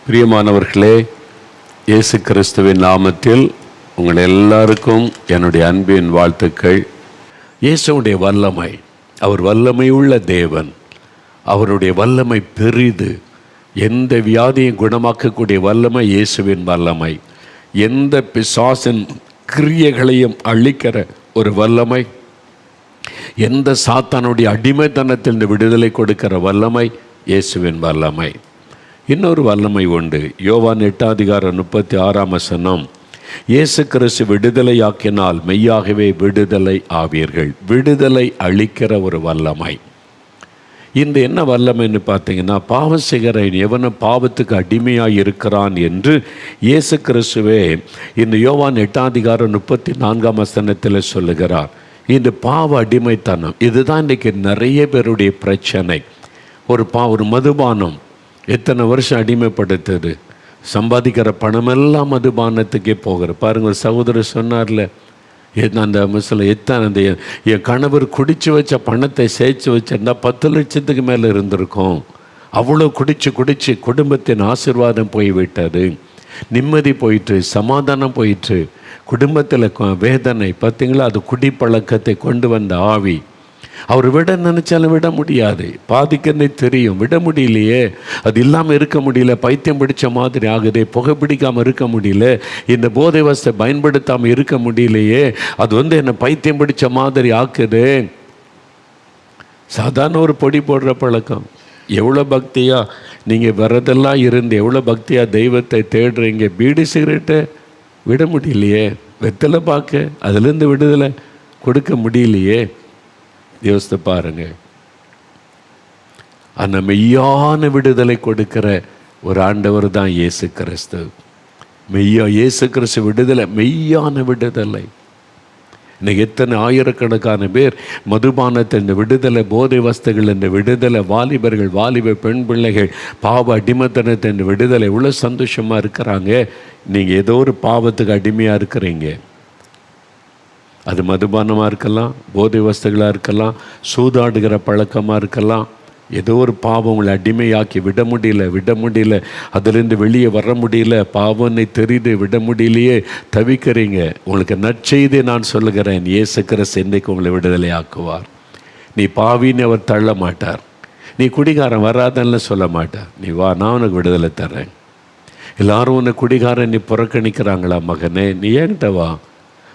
பிரியமானவர்களே, இயேசு கிறிஸ்துவின் நாமத்தில் உங்கள் எல்லாருக்கும் என்னுடைய அன்பின் வாழ்த்துக்கள். இயேசுடைய வல்லமை, அவர் வல்லமை உள்ள தேவன். அவருடைய வல்லமை பெரிது. எந்த வியாதியும் குணமாக்கக்கூடிய வல்லமை இயேசுவின் வல்லமை. எந்த பிசாசின் கிரியைகளையும் அழிக்கிற ஒரு வல்லமை, எந்த சாத்தானுடைய அடிமைத்தனத்தில் விடுதலை கொடுக்கிற வல்லமை இயேசுவின் வல்லமை. இன்னொரு வல்லமை உண்டு. யோவான் 8:36 இயேசு கிறிஸ்து விடுதலையாக்கினால் மெய்யாகவே விடுதலை ஆவீர்கள். விடுதலை அளிக்கிற ஒரு வல்லமை. இந்த என்ன வல்லமைன்னு பார்த்தீங்கன்னா, பாவம் செய்கிறவன் எவனும் பாவத்துக்கு அடிமையாக இருக்கிறான் என்று இயேசு கிறிஸ்துவே இந்த யோவான் 8:34 சொல்லுகிறார். இந்த பாவ அடிமைத்தனம் இதுதான் இன்றைக்கி நிறைய பேருடைய பிரச்சனை. ஒரு மதுபானம் எத்தனை வருஷம் அடிமைப்படுத்துது. சம்பாதிக்கிற பணமெல்லாம் மதுபானத்துக்கே போகிற பாருங்கள். ஒரு சகோதரர் சொன்னார்ல, அந்த மிஸ்ல எத்தனை என் கணவர் குடிச்சு வச்ச பணத்தை சேர்த்து வச்சிருந்தா 10 லட்சத்துக்கு மேலே இருந்திருக்கும். அவ்வளோ குடிச்சு குடும்பத்தின் ஆசீர்வாதம் போய்விட்டது, நிம்மதி போயிட்டு, சமாதானம் போயிட்டு, குடும்பத்தில் வேதனை. பார்த்தீங்களா, அது குடிப்பழக்கத்தை கொண்டு வந்த ஆவி. அவர் விட நினைச்சாலும் விட முடியாது. பாதிக்கன்னே தெரியும், விட முடியலையே. அது இல்லாமல் இருக்க முடியல. பைத்தியம் பிடிச்ச மாதிரி ஆகுதே. புகை பிடிக்காமல் இருக்க முடியல. இந்த போதை வசத்தை பயன்படுத்தாமல் இருக்க முடியலையே. அது என்னை பைத்தியம் பிடிச்ச மாதிரி ஆக்குது. சாதாரண ஒரு பொடி போடுற பழக்கம். எவ்வளோ பக்தியாக நீங்கள் வரதெல்லாம் இருந்து எவ்வளோ பக்தியாக தெய்வத்தை தேடுறீங்க. பீடி சிகரெட்டை விட முடியலையே. வெத்தலை பார்க்க அதுலேருந்து விடுதலை கொடுக்க முடியலையே. யோசித்து பாருங்க. அந்த மெய்யான விடுதலை கொடுக்கிற ஒரு ஆண்டவர் தான் இயேசு கிறிஸ்து. இயேசு கிறிஸ்து விடுதலை, மெய்யான விடுதலை. இன்னைக்கு எத்தனை ஆயிரக்கணக்கான பேர் மதுபானத்தின் விடுதலை, போதை வஸ்துகள் என்ற விடுதலை, வாலிபர்கள், வாலிப பெண் பிள்ளைகள் பாவ அடிமைத்தனத்தின் விடுதலை. இவ்வளோ சந்தோஷமாக இருக்கிறாங்க. நீங்கள் ஏதோ ஒரு பாவத்துக்கு அடிமையாக இருக்கிறீங்க. அது மதுபானமாக இருக்கலாம், போதை வஸ்துகளாக இருக்கலாம், சூதாடுகிற பழக்கமாக இருக்கலாம். ஏதோ ஒரு பாவம் உங்களை அடிமையாக்கி விட முடியல. அதிலிருந்து வெளியே வர முடியல. பாவனை தெரிந்து விட முடியலையே, தவிக்கிறீங்க. உங்களுக்கு நற்செய்தி நான் சொல்லுகிறேன். இயேசு கிறிஸ்து இன்றைக்கு உங்களை விடுதலை ஆக்குவார். நீ பாவின்னு அவர் தள்ள மாட்டார். நீ குடிகாரன் வராதன்னு சொல்ல மாட்டார். நீ வா, நான் உனக்கு விடுதலை தர்றேன். எல்லாரும் உன்னை குடிகாரன் நீ புறக்கணிக்கிறாங்களா மகனே, நீ என்கிட்ட வா,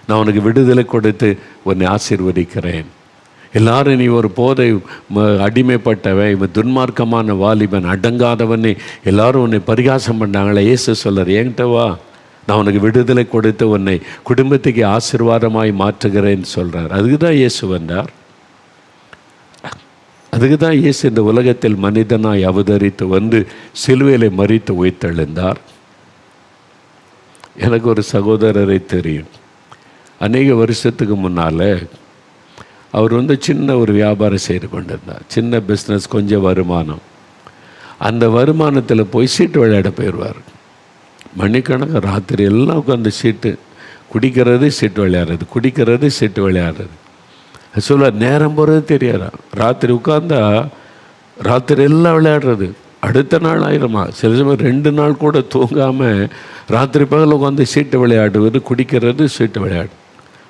நான் உனக்கு விடுதலை கொடுத்து உன்னை ஆசீர்வதிக்கிறேன். எல்லாரும் நீ ஒரு போதை அடிமைப்பட்டவன், இவன் துன்மார்க்கமான வாலிபன், அடங்காதவனே, எல்லாரும் உன்னை பரிகாசம் பண்ணாங்களே. இயேசு சொல்கிறார், என்கிட்ட வா, நான் உனக்கு விடுதலை கொடுத்து உன்னை குடும்பத்துக்கு ஆசீர்வாதமாய் மாற்றுகிறேன்னு சொல்கிறார். அதுக்கு தான் இயேசு வந்தார். அதுக்கு தான் இயேசு இந்த உலகத்தில் மனிதனாய் அவதரித்து வந்து சிலுவையிலே மரித்து உயிர்த்தெழுந்தார். எனக்கு ஒரு சகோதரரை தெரியும். அநேக வருஷத்துக்கு முன்னால் அவர் சின்ன ஒரு வியாபாரம் செய்து கொண்டிருந்தார். சின்ன பிஸ்னஸ், கொஞ்சம் வருமானம். அந்த வருமானத்தில் போய் சீட்டு விளையாட போயிடுவார். மணிக்கணக்கு ராத்திரி எல்லாம் உட்காந்து சீட்டு குடிக்கிறது, சீட்டு விளையாடுறது. சொல்ல நேரம் போகிறது தெரியாதா. ராத்திரி உட்காந்தா ராத்திரி எல்லாம் விளையாடுறது. அடுத்த நாள் ஆயிரமா, சில சமயம் 2 நாள் கூட தூங்காமல் ராத்திரி பகல் உட்காந்து சீட்டு விளையாடுவது, குடிக்கிறது, சீட்டு விளையாடு.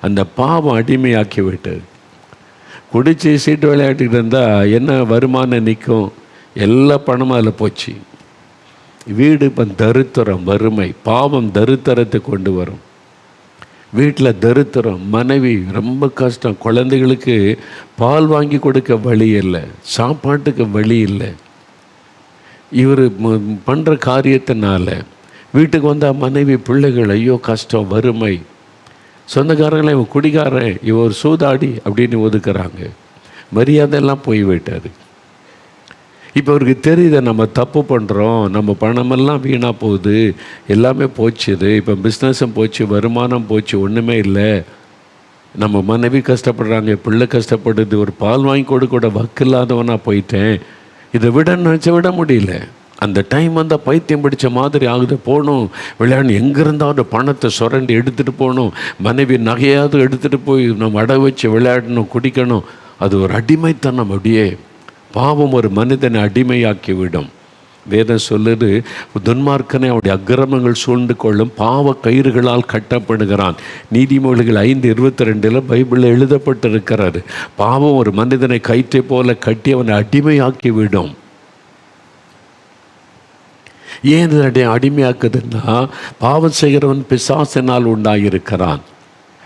அந்த பாவம் அடிமையாக்கி விட்டது. குடித்து சீட்டு விளையாட்டுக்கிட்டு இருந்தால் என்ன வருமானம் நிற்கும்? எல்லா பணமும் அதில் போச்சு. வீடு இப்போ தரித்திரம், வறுமை, பாவம் தரித்திரத்தை கொண்டு வரும். வீட்டில் தரித்திரம், மனைவி ரொம்ப கஷ்டம், குழந்தைகளுக்கு பால் வாங்கி கொடுக்க வழி இல்லை, சாப்பாட்டுக்கு வழி இல்லை. இவர் பண்ணுற காரியத்தினால வீட்டுக்கு வந்தால் மனைவி, பிள்ளைகள் ஐயோ கஷ்டம், வறுமை. சொந்தக்காரங்களை இவன் குடிகாரன், இவன் ஒரு சூதாடி அப்படின்னு ஒதுக்குறாங்க. மரியாதையெல்லாம் போய்விட்டாரு. இப்போ அவருக்கு தெரியுது நம்ம தப்பு பண்ணுறோம், நம்ம பணமெல்லாம் வீணாக போகுது, எல்லாமே போச்சுது. இப்போ பிஸ்னஸும் போச்சு, வருமானம் போச்சு, ஒன்றுமே இல்லை. நம்ம மனைவி கஷ்டப்படுறாங்க, பிள்ளை கஷ்டப்படுது, ஒரு பால் வாங்கி கூட வக்கில்லாதவனாக போயிட்டேன். இதை விட முடியல. அந்த டைம் வந்தால் பைத்தியம் பிடிச்ச மாதிரி ஆகுது. போகணும் விளையாடணும், எங்கேருந்தாவது பணத்தை சுரண்டி எடுத்துகிட்டு போகணும், மனைவி நகையாவது எடுத்துகிட்டு போய் நம்ம அடை வச்சு விளையாடணும், குடிக்கணும். அது ஒரு அடிமைத்தனம். அப்படியே பாவம் ஒரு மனிதனை அடிமையாக்கி விடும். வேதம் சொல்லுது, துன்மார்க்கனை அவருடைய அக்கிரமங்கள் சூழ்ந்து கொள்ளும் பாவ கயிறுகளால் கட்டப்படுகிறான். நீதிமொழிகள் 5:22 பைபிளில் எழுதப்பட்டிருக்கிறது. பாவம் ஒரு மனிதனை கயிற்றை போல கட்டி அவனை அடிமையாக்கி விடும். ஏன் அடிமையாக்குதுன்னா, பாவம் செய்கிறவன் பிசாசினால் உண்டாயிருக்கிறான்.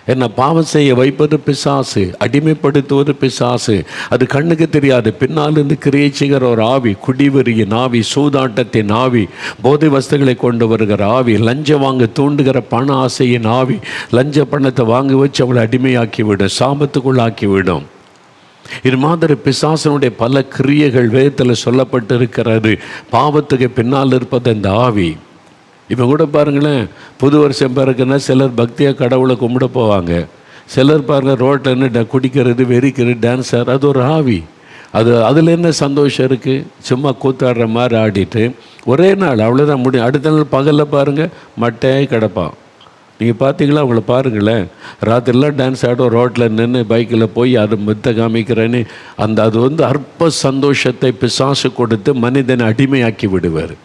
என்ன, பாவம் செய்ய வைப்பது பிசாசு, அடிமைப்படுத்துவது பிசாசு. அது கண்ணுக்கு தெரியாது. பின்னால் இருந்து கிரியை செய்கிற ஒரு ஆவி, குடிவெறியின் ஆவி, சூதாட்டத்தின் ஆவி, போதை வஸ்துகளை கொண்டு வருகிற ஆவி, லஞ்சம் வாங்க தூண்டுகிற பண ஆசையின் ஆவி, லஞ்ச பணத்தை வாங்கி வச்சு அவளை அடிமையாக்கிவிடும், சாபத்துக்குள்ளாக்கிவிடும். இது மாதிரி பிசாசனுடைய பல கிரியைகள் வேதத்தில் சொல்லப்பட்டிருக்கிறது. பாவத்துக்கு பின்னால் இருப்பது இந்த ஆவி. இப்போ கூட பாருங்களேன், புது வருஷம் பிறகுன்னா சிலர் பக்தியாக கடவுளை கும்பிட போவாங்க. சிலர் பாருங்கள் ரோட்டில் குடிக்கிறது, வெறிக்கிறது, டான்ஸர். அது ஒரு ஆவி. அதில் என்ன சந்தோஷம் இருக்குது? சும்மா கூத்தாடுற மாதிரி ஆடிட்டு ஒரே நாள் அவ்வளோதான் முடியும். அடுத்த நாள் பகலில் பாருங்கள் மட்டையாகி கிடப்பான். நீங்கள் பார்த்தீங்களா? அவங்கள பாருங்களேன், ராத்திரிலாம் டான்ஸ் ஆடும், ரோட்டில் நின்று பைக்கில் போய் அது மெத்த காமிக்கிறேன்னு அது அற்ப சந்தோஷத்தை பிசாசு கொடுத்து மனிதனை அடிமையாக்கி விடுவார்.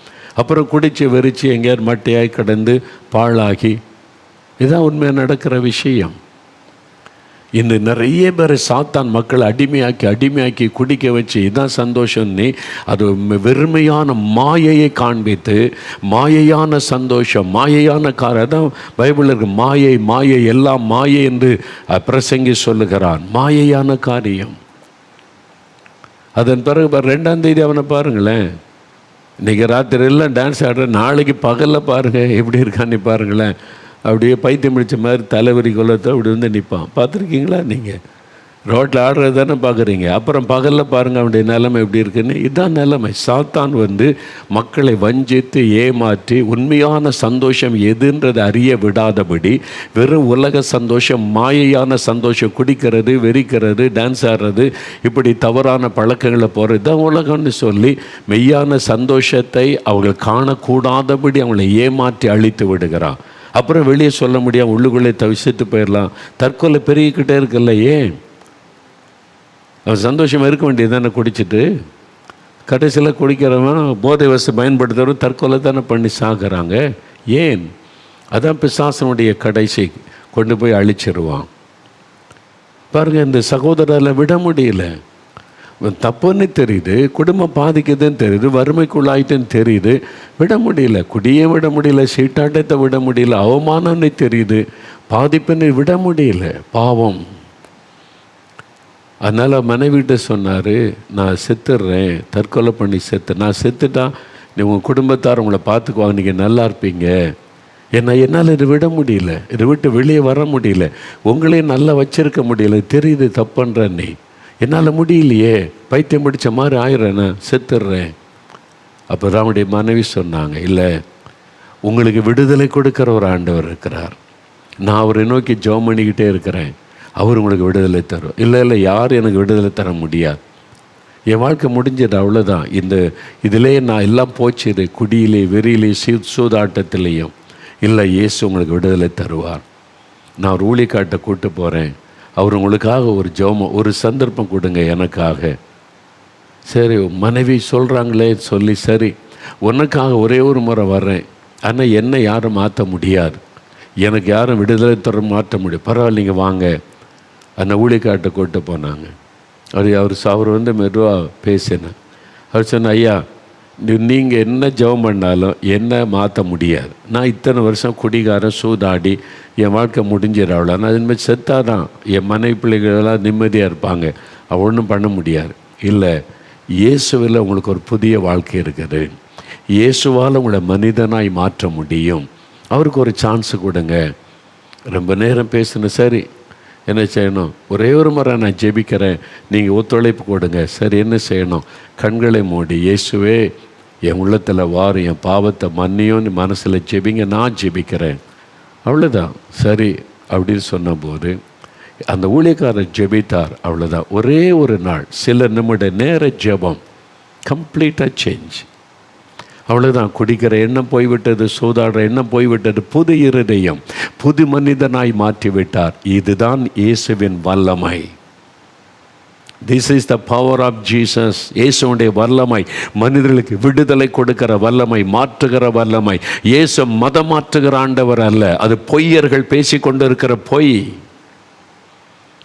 அப்புறம் குடித்து வெறிச்சு எங்கேயாவது மட்டையாகி கடந்து பாழாகி. இதுதான் உண்மையாக நடக்கிற விஷயம். இந்த நிறைய பேர் சாத்தான் மக்களை அடிமையாக்கி குடிக்க வச்சு இதுதான் சந்தோஷம்னு அது வெறுமையான மாயையை காண்பித்து, மாயையான சந்தோஷம், மாயையான அதான் பைபிளில் இருக்கு, மாயை எல்லாம் மாயை என்று பிரசங்கி சொல்லுகிறான். மாயையான காரியம். அதன் பிறகு 2ஆம் தேதி அவனை பாருங்களேன், இன்றைக்கி ராத்திரி எல்லாம் டான்ஸ் ஆடுற, நாளைக்கு பகலில் பாருங்கள் எப்படி இருக்கான்னு பாருங்களேன். அப்படியே பைத்தியம் பிடிச்ச மாதிரி தலைவரி கொள்ளத்தை அப்படி நிற்பான். பார்த்துருக்கீங்களா? நீங்கள் ரோட்டில் ஆடுறது தானே பார்க்குறீங்க. அப்புறம் பகலில் பாருங்கள் அவனுடைய நிலைமை எப்படி இருக்குன்னு. இதுதான் நிலைமை. சாத்தான் மக்களை வஞ்சித்து ஏமாற்றி உண்மையான சந்தோஷம் எதுன்றதை அறிய விடாதபடி வெறும் உலக சந்தோஷம், மாயையான சந்தோஷம், குடிக்கிறது, வெறிக்கிறது, டான்ஸ் ஆடுறது, இப்படி தவறான பழக்கங்களை போகிறது தான் உலகம்னு சொல்லி மெய்யான சந்தோஷத்தை அவங்க காணக்கூடாதபடி அவங்களை ஏமாற்றி அழித்து விடுகிறான். அப்புறம் வெளியே சொல்ல முடியாது, உள்ளுக்குள்ளே தவிச்சிட்டு போயிடலாம். தற்கொலை பெருகிக்கிட்டே இருக்குல்ல. ஏன்? அவன் சந்தோஷமாக இருக்க வேண்டியது தானே குடிச்சிட்டு. கடைசியில் குடிக்கிறவன், போதை வசதி பயன்படுத்துகிறவன் தற்கொலை தானே பண்ணி சாகிறாங்க. ஏன்? அதான் பிசாசனுடைய கடைசி கொண்டு போய் அழிச்சிருவான். பாருங்கள், இந்த சகோதரரை விட முடியல. தப்புன்னு தெரியுது, குடும்பம் பாதிக்குதுன்னு தெரியுது, வறுமைக்குள்ளாயிட்டுன்னு தெரியுது, விட முடியல. குடியே விட முடியல, சீட்டாட்டத்தை விட முடியல, அவமானம்னு தெரியுது, பாதிப்புன்னு விட முடியல. பாவம். அதனால் மனைவிட்ட சொன்னார், நான் செத்துடுறேன், தற்கொலை பண்ணி நான் செத்துட்டா நீ உங்கள் குடும்பத்தார் உங்களை பார்த்துக்குவாங்க, நீங்கள் நல்லா இருப்பீங்க. என்னால் இதை விட முடியல, இதை விட்டு வெளியே வர முடியல, உங்களையும் நல்லா வச்சிருக்க முடியல, தெரியுது தப்புன்ற நீ, என்னால் முடியலையே, பைத்தியம் பிடிச்ச மாதிரி ஆயிடுறேன், செத்துடுறேன். அப்போ தான் அவனுடைய மனைவி சொன்னாங்க, இல்லை, உங்களுக்கு விடுதலை கொடுக்குற ஒரு ஆண்டவர் இருக்கிறார், நான் அவரை நோக்கி ஜெபம் பண்ணிக்கிட்டே இருக்கிறேன், அவர் உங்களுக்கு விடுதலை தரும். இல்லை, யாரும் எனக்கு விடுதலை தர முடியாது, என் வாழ்க்கை முடிஞ்சது, அவ்வளோதான். இதிலே நான் எல்லாம் போச்சுது, குடியிலே, வெறியிலே, சூதாட்டத்திலையும். இல்லை, இயேசு உங்களுக்கு விடுதலை தருவார். நான் ஒரு ஊழியக்காட்டை கூப்பிட்டு போகிறேன், அவர் உங்களுக்காக ஒரு ஜெபம், ஒரு சந்தர்ப்பம் கொடுங்க எனக்காக. சரி, மனைவி சொல்கிறாங்களே சொல்லி, சரி உனக்காக ஒரே ஒரு முறை வர்றேன், ஆனால் என்னை யாரும் மாற்ற முடியாது, எனக்கு யாரும் விடுதலை தர மாற்ற முடியும், பரவாயில்லைங்க வாங்க. அந்த ஊழியக்காட்டை கூப்பிட்டு போனாங்க. அவர் மெதுவாக பேசினேன். அவர் சொன்ன, ஐயா நீங்கள் என்ன ஜெபம் பண்ணாலும் என்ன மாற்ற முடியாது, நான் இத்தனை வருஷம் குடிகாரம் சூதாடி என் வாழ்க்கை முடிஞ்சிடறாள், நான் அதுமாதிரி செத்தாதான் என் மனைவி பிள்ளைகளெல்லாம் நிம்மதியாக இருப்பாங்க, அவள் ஒன்றும் பண்ண முடியாது. இல்லை, இயேசுவில் உங்களுக்கு ஒரு புதிய வாழ்க்கை இருக்குது, இயேசுவால் உங்களை மனிதனாய் மாற்ற முடியும், அவருக்கு ஒரு சான்ஸு கொடுங்க. ரொம்ப நேரம் பேசுனேன். சரி என்ன செய்யணும், ஒரே ஒரு முறை நான் ஜெபிக்கிறேன், நீங்கள் ஒத்துழைப்பு கொடுங்க. சரி என்ன செய்யணும், கண்களை மூடி, இயேசுவே என் உள்ளத்தில் வாரும், என் பாவத்தை மன்னியும் மனசில் ஜெபிங்க, நான் ஜெபிக்கிறேன், அவ்வளோதான். சரி அப்படின்னு சொன்னபோது அந்த ஊழியக்காரர் ஜெபித்தார், அவ்வளோதான். ஒரே ஒரு நாள் சில நிமிட நேர ஜெபம், கம்ப்ளீட்டாக சேஞ்ச், அவ்வளோதான். குடிக்கிற எண்ணம் போய்விட்டது, சூதாடுற எண்ணம் போய்விட்டது, புது இருதயம், புது மனிதனாய் மாற்றிவிட்டார். இதுதான் இயேசுவின் வல்லமை. This is the power of Jesus. இயேசுடைய வல்லமை, மனிதர்களுக்கு விடுதலை கொடுக்கிற வல்லமை, மாற்றுகிற வல்லமை. இயேசு மதம் மாற்றுகிற ஆண்டவர் அல்ல, அது பொய்யர்கள் பேசிக்கொண்டிருக்கிற பொய்.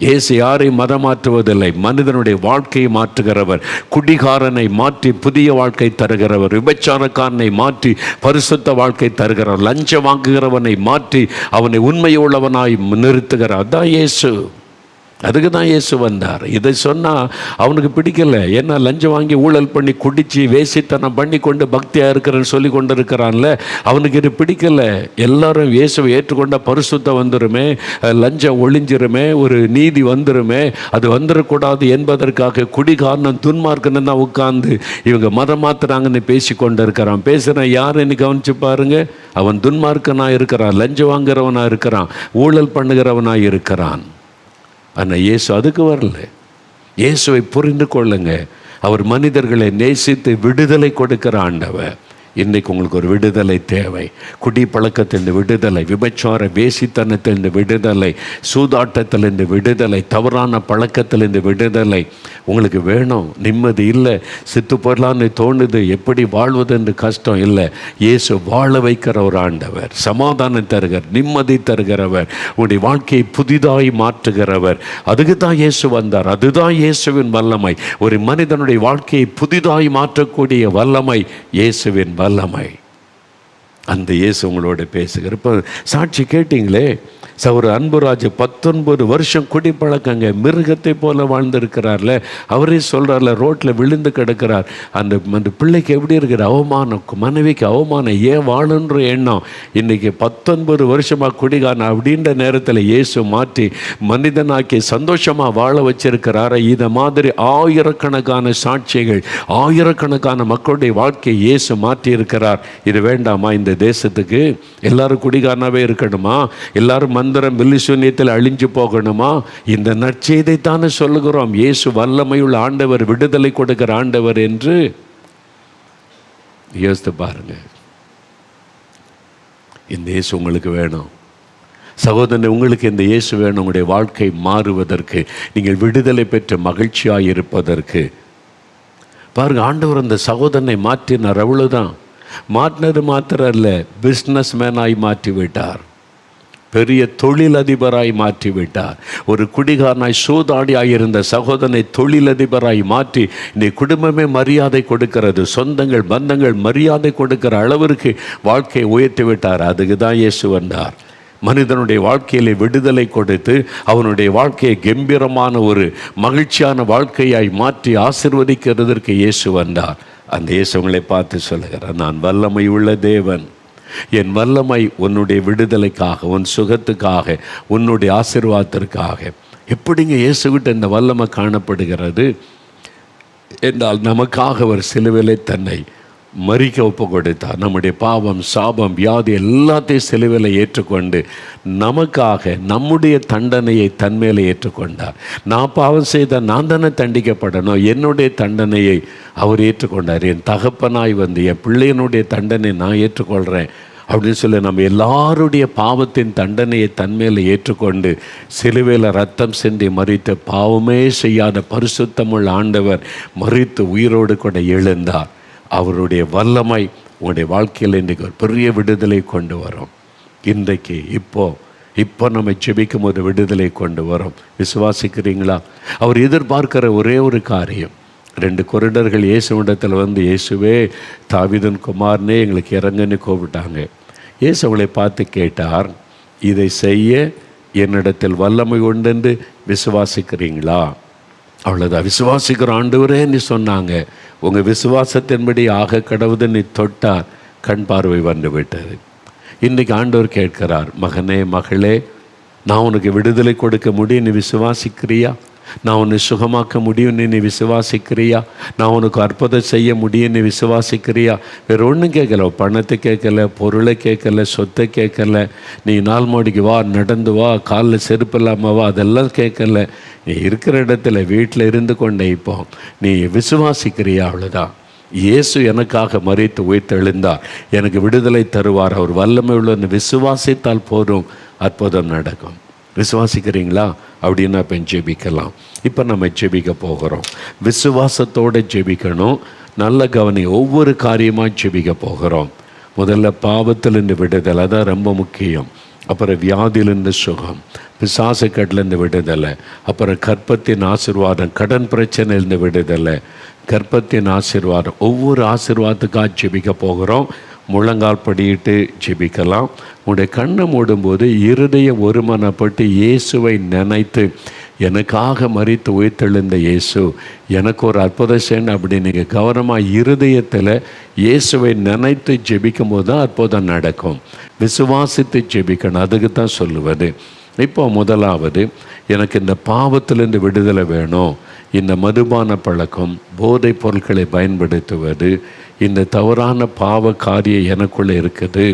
இயேசு யாரையும் மதம் மாற்றுவதில்லை, மனிதனுடைய வாழ்க்கையை மாற்றுகிறவர். குடிகாரனை மாற்றி புதிய வாழ்க்கை தருகிறவர், விபச்சாரக்காரனை மாற்றி பரிசுத்த வாழ்க்கை தருகிறவர், லஞ்சம் வாங்குகிறவனை மாற்றி அவனை உண்மையுள்ளவனாய் நிறுத்துகிறார். அதான் இயேசு. அதுக்கு தான் இயேசு வந்தார். இதை சொன்னால் அவனுக்கு பிடிக்கல. ஏன்னா லஞ்சம் வாங்கி ஊழல் பண்ணி குடித்து வேசித்தனம் பண்ணி கொண்டு பக்தியாக இருக்கிறன்னு சொல்லி கொண்டு இருக்கிறான்ல, அவனுக்கு இது பிடிக்கலை. எல்லாரும் இயேசுவை ஏற்றுக்கொண்ட பரிசுத்தம் வந்துருமே, லஞ்சம் ஒளிஞ்சிருமே, ஒரு நீதி வந்துருமே, அது வந்துடக்கூடாது என்பதற்காக குடிகாரணம் துன்மார்க்கன்னு தான் உட்கார்ந்து இவங்க மதம் மாத்துறாங்கன்னு பேசி கொண்டு இருக்கிறான். பேசுகிறேன் யாருன்னு கவனிச்சு பாருங்க. அவன் துன்மார்க்கனாக இருக்கிறான், லஞ்சம் வாங்குறவனாக இருக்கிறான், ஊழல் பண்ணுகிறவனாக இருக்கிறான். ஆனால் இயேசு அதுக்கு வரல. இயேசுவை புரிந்து கொள்ளுங்க. அவர் மனிதர்களை நேசித்து விடுதலை கொடுக்கிற ஆண்டவர். இன்றைக்கு உங்களுக்கு ஒரு விடுதலை தேவை. குடி பழக்கத்திலிருந்து விடுதலை, விபச்சார வேசித்தனத்திலிருந்து விடுதலை, சூதாட்டத்திலிருந்து விடுதலை, தவறான பழக்கத்திலிருந்து விடுதலை உங்களுக்கு வேணும். நிம்மதி இல்லை, சித்து போடலான்னு தோணுது, எப்படி வாழ்வது என்று கஷ்டம் இல்லை. இயேசு வாழ வைக்கிற ஒரு ஆண்டவர், சமாதானம் தருகிறவர், நிம்மதி தருகிறவர், உங்களுடைய வாழ்க்கையை புதிதாய் மாற்றுகிறவர். அதுக்கு தான் இயேசு வந்தார். அதுதான் இயேசுவின் வல்லமை. ஒரு மனிதனுடைய வாழ்க்கையை புதிதாய் மாற்றக்கூடிய வல்லமை இயேசுவின் வல்லமை. அந்த இயேசு உங்களோட பேசுகிற. இப்போ சாட்சி கேட்டீங்களே, ஒரு அன்புராஜ் 19 வருஷம் குடிப்பழக்கங்க, மிருகத்தை போல வாழ்ந்திருக்கிறார்ல. அவரே சொல்கிறார்ல, ரோட்டில் விழுந்து கிடக்கிறார். அந்த பிள்ளைக்கு எப்படி இருக்கிற அவமானம், மனைவிக்கு அவமானம், ஏன் வாழுன்ற எண்ணம். இன்றைக்கி 19 வருஷமாக குடிகாரன் அப்படின்ற நேரத்தில் இயேசு மாற்றி மனிதனாக்கி சந்தோஷமாக வாழ வச்சிருக்கிறார. இதை மாதிரி ஆயிரக்கணக்கான சாட்சிகள், ஆயிரக்கணக்கான மக்களுடைய வாழ்க்கையை இயேசு மாற்றி இருக்கிறார். இது வேண்டாமா இந்த தேசத்துக்கு? எல்லாரும் குடிகாரனாகவே இருக்கணுமா? எல்லாரும் மந்திரம் பில்லிசூன்யத்தில் அழிஞ்சு போகணுமா? இந்த நற்செய்தை தானே சொல்லுகிறோம். இயேசு வல்லமையுள்ள ஆண்டவர், விடுதலை கொடுக்கிற ஆண்டவர் என்று யோசித்து பாருங்க. இந்த இயேசு உங்களுக்கு வேணும் சகோதரன். உங்களுக்கு இந்த இயேசு வேணும். உங்களுடைய வாழ்க்கை மாறுவதற்கு, நீங்கள் விடுதலை பெற்று மகிழ்ச்சியாக இருப்பதற்கு. பாருங்க, ஆண்டவர் அந்த சகோதரனை மாற்றினார். அவ்வளவுதான். மாற்றினது மாத்திரம் இல்லை, பிஸ்னஸ் மேனாய் மாற்றி விட்டார், பெரிய தொழிலதிபராய் மாற்றிவிட்டார். ஒரு குடிகாரனாய் சூதாடியாய் இருந்த சகோதரனை தொழிலதிபராய் மாற்றி இந்த குடும்பமே மரியாதை கொடுக்கிறது, சொந்தங்கள் பந்தங்கள் மரியாதை கொடுக்கிற அளவிற்கு வாழ்க்கையை உயர்த்தி விட்டார். அதுக்கு தான் இயேசு வந்தார். மனிதனுடைய வாழ்க்கையிலே விடுதலை கொடுத்து அவனுடைய வாழ்க்கையை கம்பீரமான ஒரு மகிழ்ச்சியான வாழ்க்கையாய் மாற்றி ஆசீர்வதிக்கிறதற்கு இயேசு வந்தார். அந்த இயேசு உங்களை பார்த்து சொல்லுகிறார், நான் வல்லமை உள்ள தேவன். என் வல்லமை உன்னுடைய விடுதலைக்காக, உன் சுகத்துக்காக, உன்னுடைய ஆசீர்வாதத்திற்காக. எப்படிங்க இயேசுகிட்ட இந்த வல்லமை காணப்படுகிறது என்றால், நமக்காக அவர் சிலுவையிலே தன்னை மரிக்க ஒப்பு கொடுத்தார். நம்முடைய பாவம், சாபம், வியாதி எல்லாத்தையும் சிலுவையில் ஏற்றுக்கொண்டு நமக்காக நம்முடைய தண்டனையை தன்மேலே ஏற்றுக்கொண்டார். நான் பாவம் செய்த நான் தானே தண்டிக்கப்படணும், என்னுடைய தண்டனையை அவர் ஏற்றுக்கொண்டார். என் தகப்பனாய் வந்து என் பிள்ளையனுடைய தண்டனை நான் ஏற்றுக்கொள்கிறேன் அப்படின்னு சொல்லி நம்ம எல்லாருடைய பாவத்தின் தண்டனையை தன்மேலே ஏற்றுக்கொண்டு சிலுவையில் ரத்தம் சிந்தி மரித்து பாவமே செய்யாத பரிசுத்தமுள்ள ஆண்டவர் மரித்து உயிரோடு கூட எழுந்தார். அவருடைய வல்லமை உங்களுடைய வாழ்க்கையில் இன்றைக்கு ஒரு பெரிய விடுதலை கொண்டு வரும். இன்றைக்கு இப்போ நம்ம ஜெபிக்கும் ஒரு விடுதலை கொண்டு வரும். விசுவாசிக்கிறீங்களா? அவர் எதிர்பார்க்கிற ஒரே ஒரு காரியம். 2 குருடர்கள் இயேசுவிடத்தில் வந்து, இயேசுவே தாவீதின் குமாரனே எங்களுக்கு இறங்குன்னு கூப்பிட்டாங்க. இயேசு அவளை பார்த்து கேட்டார், இதை செய்ய என்னிடத்தில் வல்லமை உண்டென்று விசுவாசிக்கிறீங்களா? அவ்வளோதான். விசுவாசிக்கிற ஆண்டவரே நீ சொன்னாங்க. உங்கள் விசுவாசத்தின்படி ஆக கடவுது நீ தொட்டார், கண் பார்வை வந்து விட்டது. இன்றைக்கி ஆண்டவர் கேட்கிறார், மகனே மகளே, நான் உனக்கு விடுதலை கொடுக்க முடியும், நீ விசுவாசிக்கிறியா? நான் உன்னை சுகமாக்க முடியும், நீ விசுவாசிக்கிறியா? நான் உனக்கு அற்புதம் செய்ய முடியும், நீ விசுவாசிக்கிறியா? வேறு ஒன்றும் கேட்கல, பணத்தை கேட்கல, பொருளை கேட்கல, சொத்தை கேட்கல, நீ நாள் மாடிக்கு வா, நடந்து வா, காலில் செருப்பு இல்லாமல் வா, அதெல்லாம் கேட்கல. நீ இருக்கிற இடத்துல வீட்டில் இருந்து கொண்டே இப்போ நீ விசுவாசிக்கிறியா? அவ்வளோதான். இயேசு எனக்காக மரித்து உயிர்த்தெழுந்தார், எனக்கு விடுதலை தருவார், அவர் வல்லமை உள்ள விசுவாசித்தால் போதும், அற்புதம் நடக்கும். விசுவாசிக்கிறீங்களா அப்படின்னா இப்போ ஜெபிக்கலாம். இப்போ நம்ம ஜெபிக்க போகிறோம். விசுவாசத்தோடு ஜெபிக்கணும். நல்ல கவனி, ஒவ்வொரு காரியமாக ஜெபிக்க போகிறோம். முதல்ல பாவத்திலிருந்து விடுதலை, அதான் ரொம்ப முக்கியம். அப்புறம் வியாதியிலிருந்து சுகம், பிசாசு கட்டிலேருந்து விடுதலை, அப்புறம் கர்ப்பத்தின் ஆசீர்வாதம், கடன் பிரச்சனையிலேருந்து விடுதலை, கர்ப்பத்தின் ஆசீர்வாதம். ஒவ்வொரு ஆசீர்வாதத்துக்காக ஜெபிக்க போகிறோம். முழங்கால் படியிட்டு ஜெபிக்கலாம். உங்களுடைய கண்ணை மூடும்போது இருதய ஒருமனப்பட்டு இயேசுவை நினைத்து, எனக்காக மரித்து உயிர்த்தெழுந்த இயேசு எனக்கு ஒரு அற்புதம் செய்யணும் அப்படி நீங்கள் கவனமாக இருதயத்தில் இயேசுவை நினைத்து ஜெபிக்கும் போது தான் அற்புதம் நடக்கும். விசுவாசித்து ஜெபிக்கணும், அதுக்கு தான் சொல்லுவது. இப்போ முதலாவது, எனக்கு இந்த பாவத்திலிருந்து விடுதலை வேணும். இந்த மதுபான பழக்கம், போதைப் பொருட்களை பயன்படுத்துவது, இந்த தவறான பாவ காரியம் எனக்குள்ளே இருக்குது,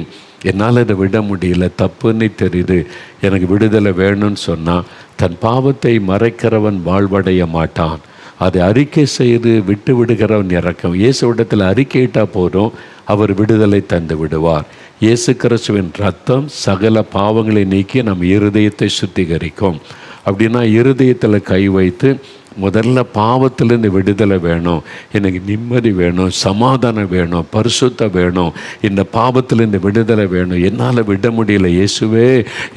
என்னால் இதை விட முடியல, தப்புன்னு தெரியுது, எனக்கு விடுதலை வேணும்னு சொன்னால், தன் பாவத்தை மறைக்கிறவன் வாழ்வடைய மாட்டான். அதை அறிக்கை செய்து விட்டு விடுகிறவன் இறக்கம். இயேசுவிடத்தில் அறிக்கையிட்டால் போதும், அவர் விடுதலை தந்து விடுவார். இயேசு கிறிஸ்துவின் ரத்தம் சகல பாவங்களை நீக்கி நம் இருதயத்தை சுத்திகரிக்கும். அப்படின்னா இருதயத்தில் கை வைத்து, முதல்ல பாவத்திலேருந்து விடுதலை வேணும், எனக்கு நிம்மதி வேணும், சமாதானம் வேணும், பரிசுத்தம் வேணும், இந்த பாவத்திலேருந்து விடுதலை வேணும், என்னால் விட முடியல, இயேசுவே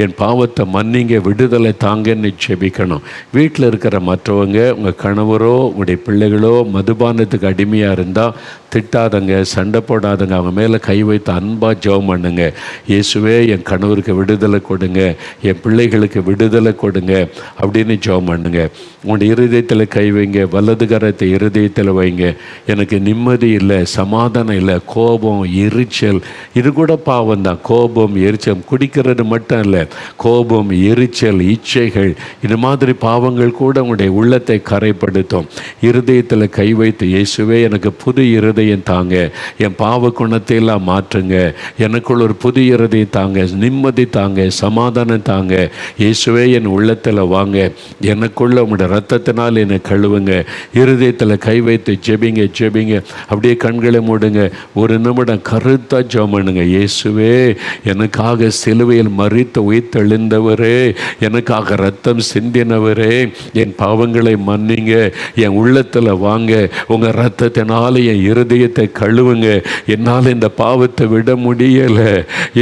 என் பாவத்தை மன்னிங்க, விடுதலை தாங்கன்னு ஜெபிக்கணும். வீட்டில் இருக்கிற மற்றவங்க, உங்கள் கணவரோ உங்களுடைய பிள்ளைகளோ மதுபானத்துக்கு அடிமையாக இருந்தால் திட்டாதங்க, சண்டை போடாதங்க, அவங்க மேலே கை வைத்து அன்பாக ஜெபம் பண்ணுங்க. இயேசுவே என் கணவருக்கு விடுதலை கொடுங்க, என் பிள்ளைகளுக்கு விடுதலை கொடுங்க அப்படின்னு ஜெபம் பண்ணுங்க. உங்களுடைய இருதயத்தில் கை வைங்க, வலது கரத்தை இருதயத்தில் வைங்க. எனக்கு நிம்மதி இல்லை, சமாதானம் இல்லை, கோபம், எரிச்சல், இது கூட பாவம் தான். கோபம், எரிச்சல், குடிக்கிறது மட்டும் இல்லை, கோபம், எரிச்சல், இச்சைகள், இது மாதிரி பாவங்கள் கூட உங்களுடைய உள்ளத்தை கரைப்படுத்தும். இருதயத்தில் கை வைத்து, இயேசுவே எனக்கு புது இருதயம் தாங்க, என் பாவ குணத்தை எல்லாம் மாற்றுங்க, எனக்குள்ள ஒரு புது இருதயம் தாங்க, நிம்மதி தாங்க, சமாதானம் தாங்க, இயேசுவே என் உள்ளத்தில் வாங்க, எனக்குள்ள உங்களுடைய ரத்தத்தினால் என்னை கழுவுங்க. இருதயத்தில் கை வைத்து ஜெபிங்க ஜெபிங்க. அப்படியே கண்களை மூடுங்க, ஒரு நிமிடம் கருத்தா ஜெபம் பண்ணுங்க. இயேசுவே எனக்காக சிலுவையில் மரித்து உயிர்த்தெழுந்தவரே, எனக்காக ரத்தம் சிந்தினவரே, என் பாவங்களை மன்னிங்க, என் உள்ளத்தில் வாங்க, உங்கள் ரத்தத்தினால என் இருதயத்தை கழுவுங்க. என்னால் இந்த பாவத்தை விட முடியலை,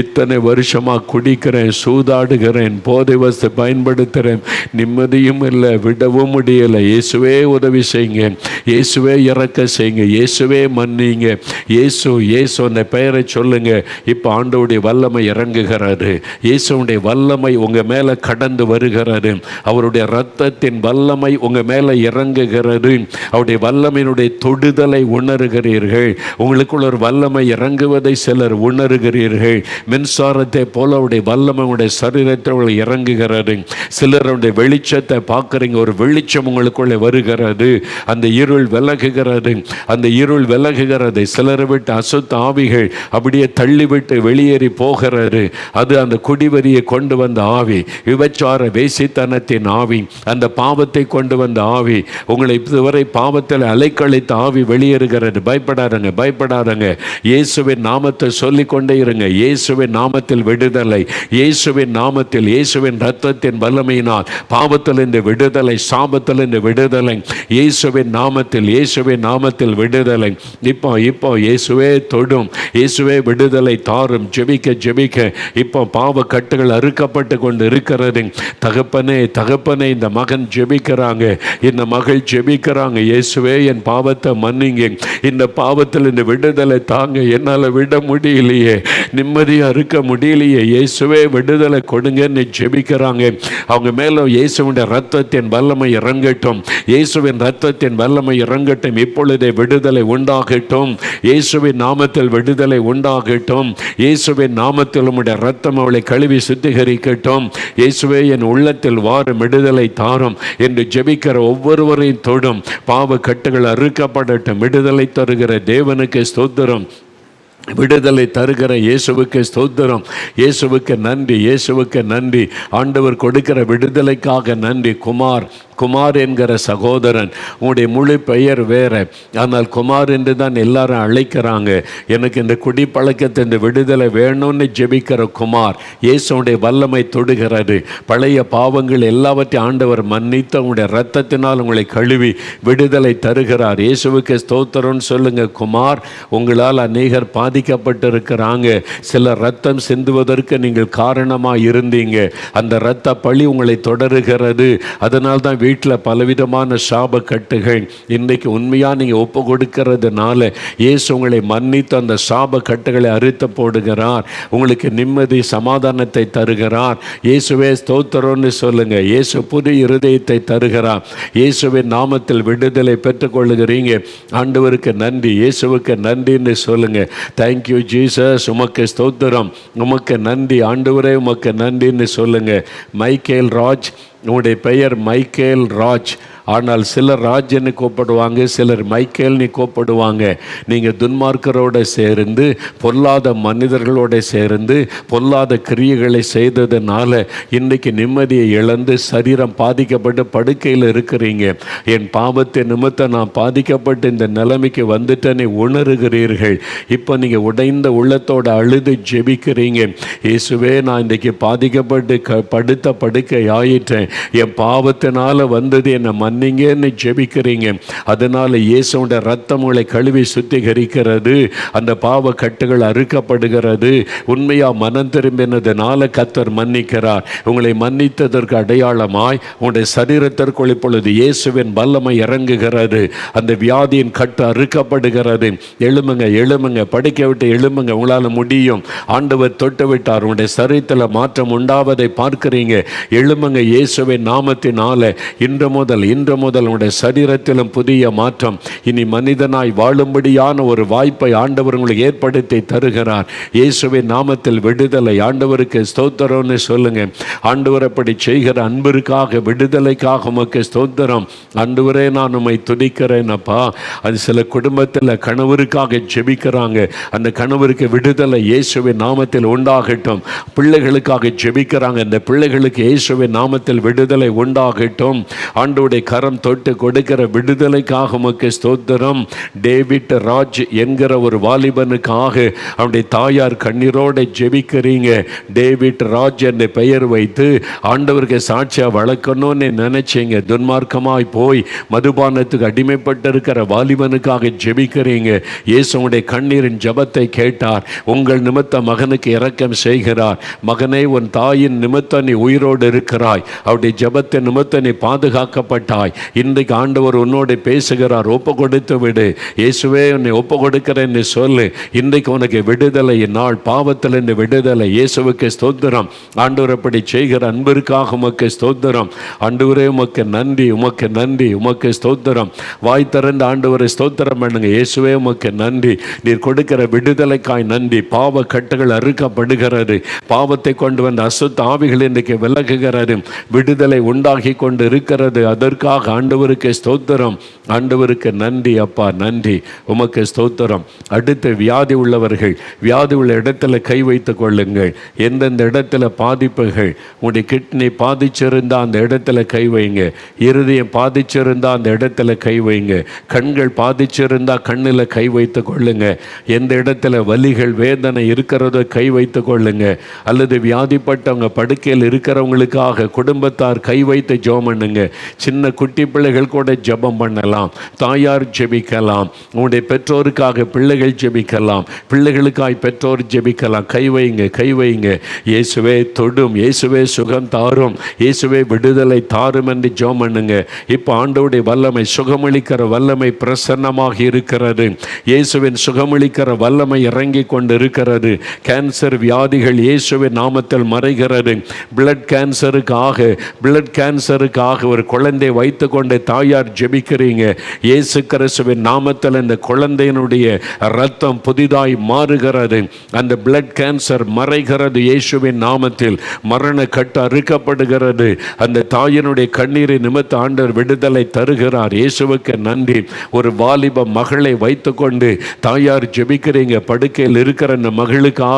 இத்தனை வருஷமாக குடிக்கிறேன், சூதாடுகிறேன், போதை வஸ்து பயன்படுத்துகிறேன், நிம்மதியும் இல்லை, விடவும் முடியலை. இயேசுவே உதவி செய்யுங்க, இயேசுவே இறக்க செய்யுங்க, இயேசுவே மன்னிங்க. இயேசு இயேசு அந்த பெயரை சொல்லுங்க. இப்போ ஆண்டவருடைய வல்லமை இறங்குகிறாரு. இயேசுடைய வல்லமை உங்கள் மேலே கடந்து வருகிறாரு. அவருடைய இரத்தத்தின் வல்லமை உங்கள் மேலே இறங்குகிறது. அவருடைய வல்லமையினுடைய தொடுதலை உணர்கிறீர்கள். உங்களுக்குள்ள ஒரு வல்லமை இறங்குவதை சிலர் உணர்கிறீர்கள். மின்சாரத்தை போல அவருடைய வல்லமை உங்களுடைய சரீரத்தில் இறங்குகிறது. சிலருடைய வெளிச்சத்தை பார்க்குறீங்க, ஒரு வெளிச்சம் உங்களுக்குள்ளே வருகிறது. அந்த இருள் விலகுகிறது, அந்த இருள் விலகுகிறது. சிலரை விட்டு அசுத்த ஆவிகள் அப்படியே தள்ளிவிட்டு வெளியேறி போகிறது. அது அந்த குடிவரியை கொண்டு வந்த ஆவி, விபச்சார வேசித்தனத்தின் ஆவி, அந்த பாவத்தை கொண்டு வந்த ஆவி, உங்களை இதுவரை பாவத்தில் அலைக்கழித்த ஆவி வெளியேறுகிறது. பயப்படாதங்க, பயப்படாதங்க. இயேசுவின் நாமத்தை சொல்லிக்கொண்டே இருங்க. இயேசுவின் நாமத்தில் விடுதலை, இயேசுவின் நாமத்தில், இயேசுவின் இரத்தத்தின் வல்லமையினால் பாவத்திலிருந்து விடுதலை, சாபத்திலிருந்து விடுதலை, இயேசுவின் நாமத்தில், இயேசுவின் நாமத்தில் விடுதலை. இப்போ இயேசுவே தொடும், இயேசுவே விடுதலை தாரும். ஜெபிக்க ஜெபிக்க இப்போ பாவ கட்டுகள் அறுக்கப்பட்டு கொண்டு இருக்கிறது. தகப்பனே தகப்பனே, இந்த மகன் ஜெபிக்கிறாங்க, இந்த மகள் ஜெபிக்கிறாங்க. இயேசுவே என் பாவத்தை மன்னிங்க, இந்த பாவத்தில் இந்த விடுதலை தாங்க, என்னால் விட முடியலையே, நிம்மதியாக இருக்க முடியலையே, இயேசுவே விடுதலை கொடுங்கன்னு ஜெபிக்கிறாங்க. அவங்க மேலே இயேசுவின் இரத்தத்தின் வல்லமை இறங்கட்டும், இயேசுவின் இரத்தத்தின் வல்லமை இறங்கட்டும். இப்பொழுதே விடுதலை உண்டாகட்டும், இயேசுவின் நாமத்தில் விடுதலை உண்டாகட்டும். இயேசுவின் நாமத்தில் உம்முடைய இரத்தம் அவளை கழுவி சுத்திகரிக்கட்டும். இயேசுவே என் உள்ளத்தில் வாரும், விடுதலை தாரும் என்று ஜெபிக்கிற ஒவ்வொருவரையும் தொடும். பாவ கட்டுகள் அறுக்கப்படட்டும். விடுதலை தருகிற தேவனுக்கு ஸ்தோத்திரம். விடுதலை தருகிற இயேசுவுக்கு ஸ்தோத்திரம், இயேசுவுக்கு நன்றி, இயேசுவுக்கு நன்றி. ஆண்டவர் கொடுக்கிற விடுதலைக்காக நன்றி. குமார் என்கிற சகோதரன், உங்களுடைய முழு பெயர் வேற, ஆனால் குமார் என்று தான் எல்லாரும் அழைக்கிறாங்க. எனக்கு இந்த குடிப்பழக்கத்தை, இந்த விடுதலை வேணும்னு ஜெபிக்கிற குமார், இயேசுடைய வல்லமை தொடுகிறது. பழைய பாவங்கள் எல்லாவற்றையும் ஆண்டவர் மன்னித்து உங்களுடைய இரத்தத்தினால் உங்களை கழுவி விடுதலை தருகிறார். இயேசுவுக்கு ஸ்தோத்திரம்னு சொல்லுங்க. குமார், உங்களால் அநேகர் பாதிக்கப்பட்டிருக்கிறாங்க. சில ரத்தம் சிந்துவதற்கு நீங்கள் காரணமாக இருந்தீங்க. அந்த இரத்த பழி உங்களை தொடருகிறது. அதனால் தான் வீட்டில் பலவிதமான சாப கட்டுகள். இன்றைக்கு உண்மையாக நீங்கள் ஒப்பு கொடுக்கிறதுனால இயேசு உங்களை மன்னித்து அந்த சாப கட்டுகளை அறுத்து போடுகிறார். உங்களுக்கு நிம்மதி, சமாதானத்தை தருகிறார். இயேசுவே ஸ்தோத்திரம்னு சொல்லுங்க. இயேசு புது இருதயத்தை தருகிறார். இயேசுவின் நாமத்தில் விடுதலை பெற்றுக்கொள்ளுகிறீங்க. ஆண்டவருக்கு நன்றி, இயேசுவுக்கு நன்றின்னு சொல்லுங்க. தேங்க்யூ ஜீசஸ், உமக்கு ஸ்தோத்திரம், உமக்கு நன்றி ஆண்டவரே, உமக்கு நன்றின்னு சொல்லுங்க. மைக்கேல் ராஜ், உங்களுடைய பெயர் மைக்கேல் ராஜ். ஆனால் சிலர் ராஜ்னு கூப்பிடுவாங்க, சிலர் மைக்கேல்னு கூப்பிடுவாங்க. நீங்கள் துன்மார்க்கரோடு சேர்ந்து, பொல்லாத மனிதர்களோடு சேர்ந்து, பொல்லாத கிரியைகளை செய்ததுனால இன்றைக்கி நிம்மதியை இழந்து சரீரம் பாதிக்கப்பட்டு படுக்கையில் இருக்கிறீங்க. என் பாவத்தை நிமித்தம் நான் பாதிக்கப்பட்டு இந்த நிலைமைக்கு வந்துட்டேன்னு உணர்கிறீர்கள். இப்போ நீங்கள் உடைந்த உள்ளத்தோடு அழுது ஜெபிக்கிறீங்க. இயேசுவே, நான் இன்றைக்கி பாதிக்கப்பட்டு படுத்த படுக்கை ஆயிட்டேன், என் பாவத்தினால் வந்தது, என்னை மன்னிங்கன்னு ஜெபிக்கிறீங்க. அதனால் இயேசுவோட ரத்தம் உங்களை கழுவி சுத்திகரிக்கிறது. அந்த பாவ கட்டுகள் அறுக்கப்படுகிறது. உண்மையாக மனம் திரும்பினதுனால கர்த்தர் மன்னிக்கிறார். உங்களை மன்னித்ததற்கு அடையாளமாய் உங்களுடைய சரீரத்திற்குள் இப்பொழுது இயேசுவின் வல்லமை இறங்குகிறது. அந்த வியாதியின் கட்டு அறுக்கப்படுகிறது. எழுமுங்க, எழுமுங்க, படுக்க விட்டு எழுமுங்க, உங்களால் முடியும். ஆண்டவர் தொட்டு விட்டார். உங்களுடைய சரீரத்தில் மாற்றம் உண்டாவதை பார்க்கிறீங்க. எழுமுங்க, இயேசுவின் நாமத்தினால இன்று முதல் உடைய சரீரத்திலும் புதிய மாற்றம். இனி மனிதனாய் வாழும்படியான ஒரு வாய்ப்பை ஆண்டவர் உங்களுக்கு ஏற்படுத்தி தருகிறார். இயேசுவின் நாமத்தில் விடுதலை. ஆண்டவருக்கு ஸ்தோத்திரம்னு சொல்லுங்க. ஆண்டவர் அப்படி செய்கிற அன்பிற்காக, விடுதலைக்காக உமக்கு ஸ்தோத்திரம். ஆண்டவரே, நான் உம்மை துதிக்கிறேன் அப்பா. அது சில குடும்பத்தில் கணவருக்காக ஜெபிக்கிறாங்க. அந்த கணவருக்கு விடுதலை இயேசுவின் நாமத்தில் உண்டாகட்டும். பிள்ளைகளுக்காக ஜெபிக்கிறாங்க. அந்த பிள்ளைகளுக்கு இயேசுவின் நாமத்தில் விடுதலை உண்டாகட்டும். ஆண்டவருடைய கரம் தொட்டு கொடுக்கிற விடுதலைக்காக உமக்கு ஸ்தோத்திரம். டேவிட் ராஜ் என்கிற ஒரு வாலிபனுக்காக அவனுடைய தாயார் கண்ணீரோடு ஜெபிக்கிறீங்க. டேவிட் ராஜ் என்ற பெயர் வைத்து ஆண்டவருக்கு சாட்சியா வளர்க்கணும்னு நினைச்சீங்க. துன்மார்க்கமாய் போய் மதுபானத்துக்கு அடிமைப்பட்டிருக்கிற வாலிபனுக்காக ஜெபிக்கிறீங்க. இயேசுடைய கண்ணீரின் ஜெபத்தை கேட்டார். உங்கள் நிமித்த மகனுக்கு இரக்கம் செய்கிறார். மகனே, உன் தாயின் நிமித்தம் நீ உயிரோடு இருக்கிறாய். அவருடைய ஜெபத்தை நிமித்தம் நீ பாதுகாக்கப்பட்டாய். இன்றைக்கு ஆண்டவர் உன்னோடு பேசுகிறார். ஒப்பு கொடுத்து விடு. இயேசுவே, உன்னை ஒப்பு கொடுக்கிறேன்னு சொல்லு. இன்றைக்கு உனக்கு விடுதலை நாள். பாவத்தில் இருந்து விடுதலை. இயேசுவுக்கு ஸ்தோத்திரம். ஆண்டவர் அப்படி செய்கிற அன்பிற்காக உமக்கு ஸ்தோத்திரம். ஆண்டவரே, உமக்கு நன்றி, உமக்கு நன்றி, உமக்கு ஸ்தோத்திரம். வாய் திறந்து ஆண்டவரை ஸ்தோத்திரம் பண்ணுங்க. இயேசுவே, உமக்கு நன்றி. நீர் கொடுக்கிற விடுதலைக்காய் நன்றி. பாவ கட்டுகள் அறுக்கப்படுகிறது. பாவத்தை கொண்டு வந்த அசுத்த ஆவிகள் இன்றைக்கு விலகுகிறது. விடுதலை உண்டாகி கொண்டு இருக்கிறது. அதற்காக ஆண்டவருக்கு ஸ்தோத்திரம். ஆண்டவருக்கு நன்றி அப்பா, நன்றி, உமக்கு ஸ்தோத்திரம். அடுத்து வியாதி உள்ளவர்கள், வியாதி உள்ள இடத்துல கை வைத்து கொள்ளுங்கள். எந்தெந்த இடத்துல பாதிப்புகள், உங்களுடைய கிட்னி பாதிச்சிருந்தா அந்த இடத்துல கை வைங்க. இருதயம் பாதிச்சிருந்தா அந்த இடத்துல கை வைங்க. கண்கள் பாதிச்சிருந்தா கண்ணில் கை வைத்து கொள்ளுங்க. எந்த இடத்துல வலிகள், வேதனை இருக்கிறதோ கை வைத்து கொள்ளுங்க. அல்லது வியாதிப்பட்டவங்க படுக்கையில் இருக்கிறவங்களுக்காக குடும்பத்தார் கை வைத்து ஜெபம் பண்ணுங்க. சின்ன குட்டி பிள்ளைகள் கூட ஜெபம் பண்ணலாம். தாயார் ஜெபிக்கலாம். உங்களுடைய பெற்றோருக்காக பிள்ளைகள் ஜெபிக்கலாம். பிள்ளைகளுக்காய் பெற்றோர் ஜெபிக்கலாம். கை வைங்க, கை வைங்க. இயேசுவே தொடும், இயேசுவே சுகம் தாரும், இயேசுவே விடுதலை தாரும் என்று ஜெபம் பண்ணுங்க. இப்போ ஆண்டவருடைய வல்லமை, சுகமளிக்கிற வல்லமை பிரசன்னமாக இருக்கிறது. இயேசுவின் சுகமளிக்கிற வல்லமை இறங்கி கொண்டு இருக்கிறது. கேன்சர் வியாதிகள் இயேசுவின் நாமத்தில் மறைகிறது. பிளட் கேன்சருக்காக ஒரு குழந்தை வைத்துக்கொண்டு தாயார் ஜெபிக்கிறீங்க. இயேசு கிறிஸ்துவின் நாமத்தில் இந்த குழந்தையினுடைய இரத்தம் புதிதாய் மாறுகிறது. அந்த பிளட் கேன்சர் மறைகிறது இயேசுவின் நாமத்தில். மரண கட்டு அறுக்கப்படுகிறது. அந்த தாயினுடைய கண்ணீரை நிமித்த ஆண்டவர் விடுதலை தருகிறார். இயேசுவுக்கு நன்றி. ஒரு வாலிப மகளை வைத்துக்கொண்டு தாயார் ஜெபிக்கிறீங்க. படுக்கையில் இருக்கிற அந்த மகளுக்காக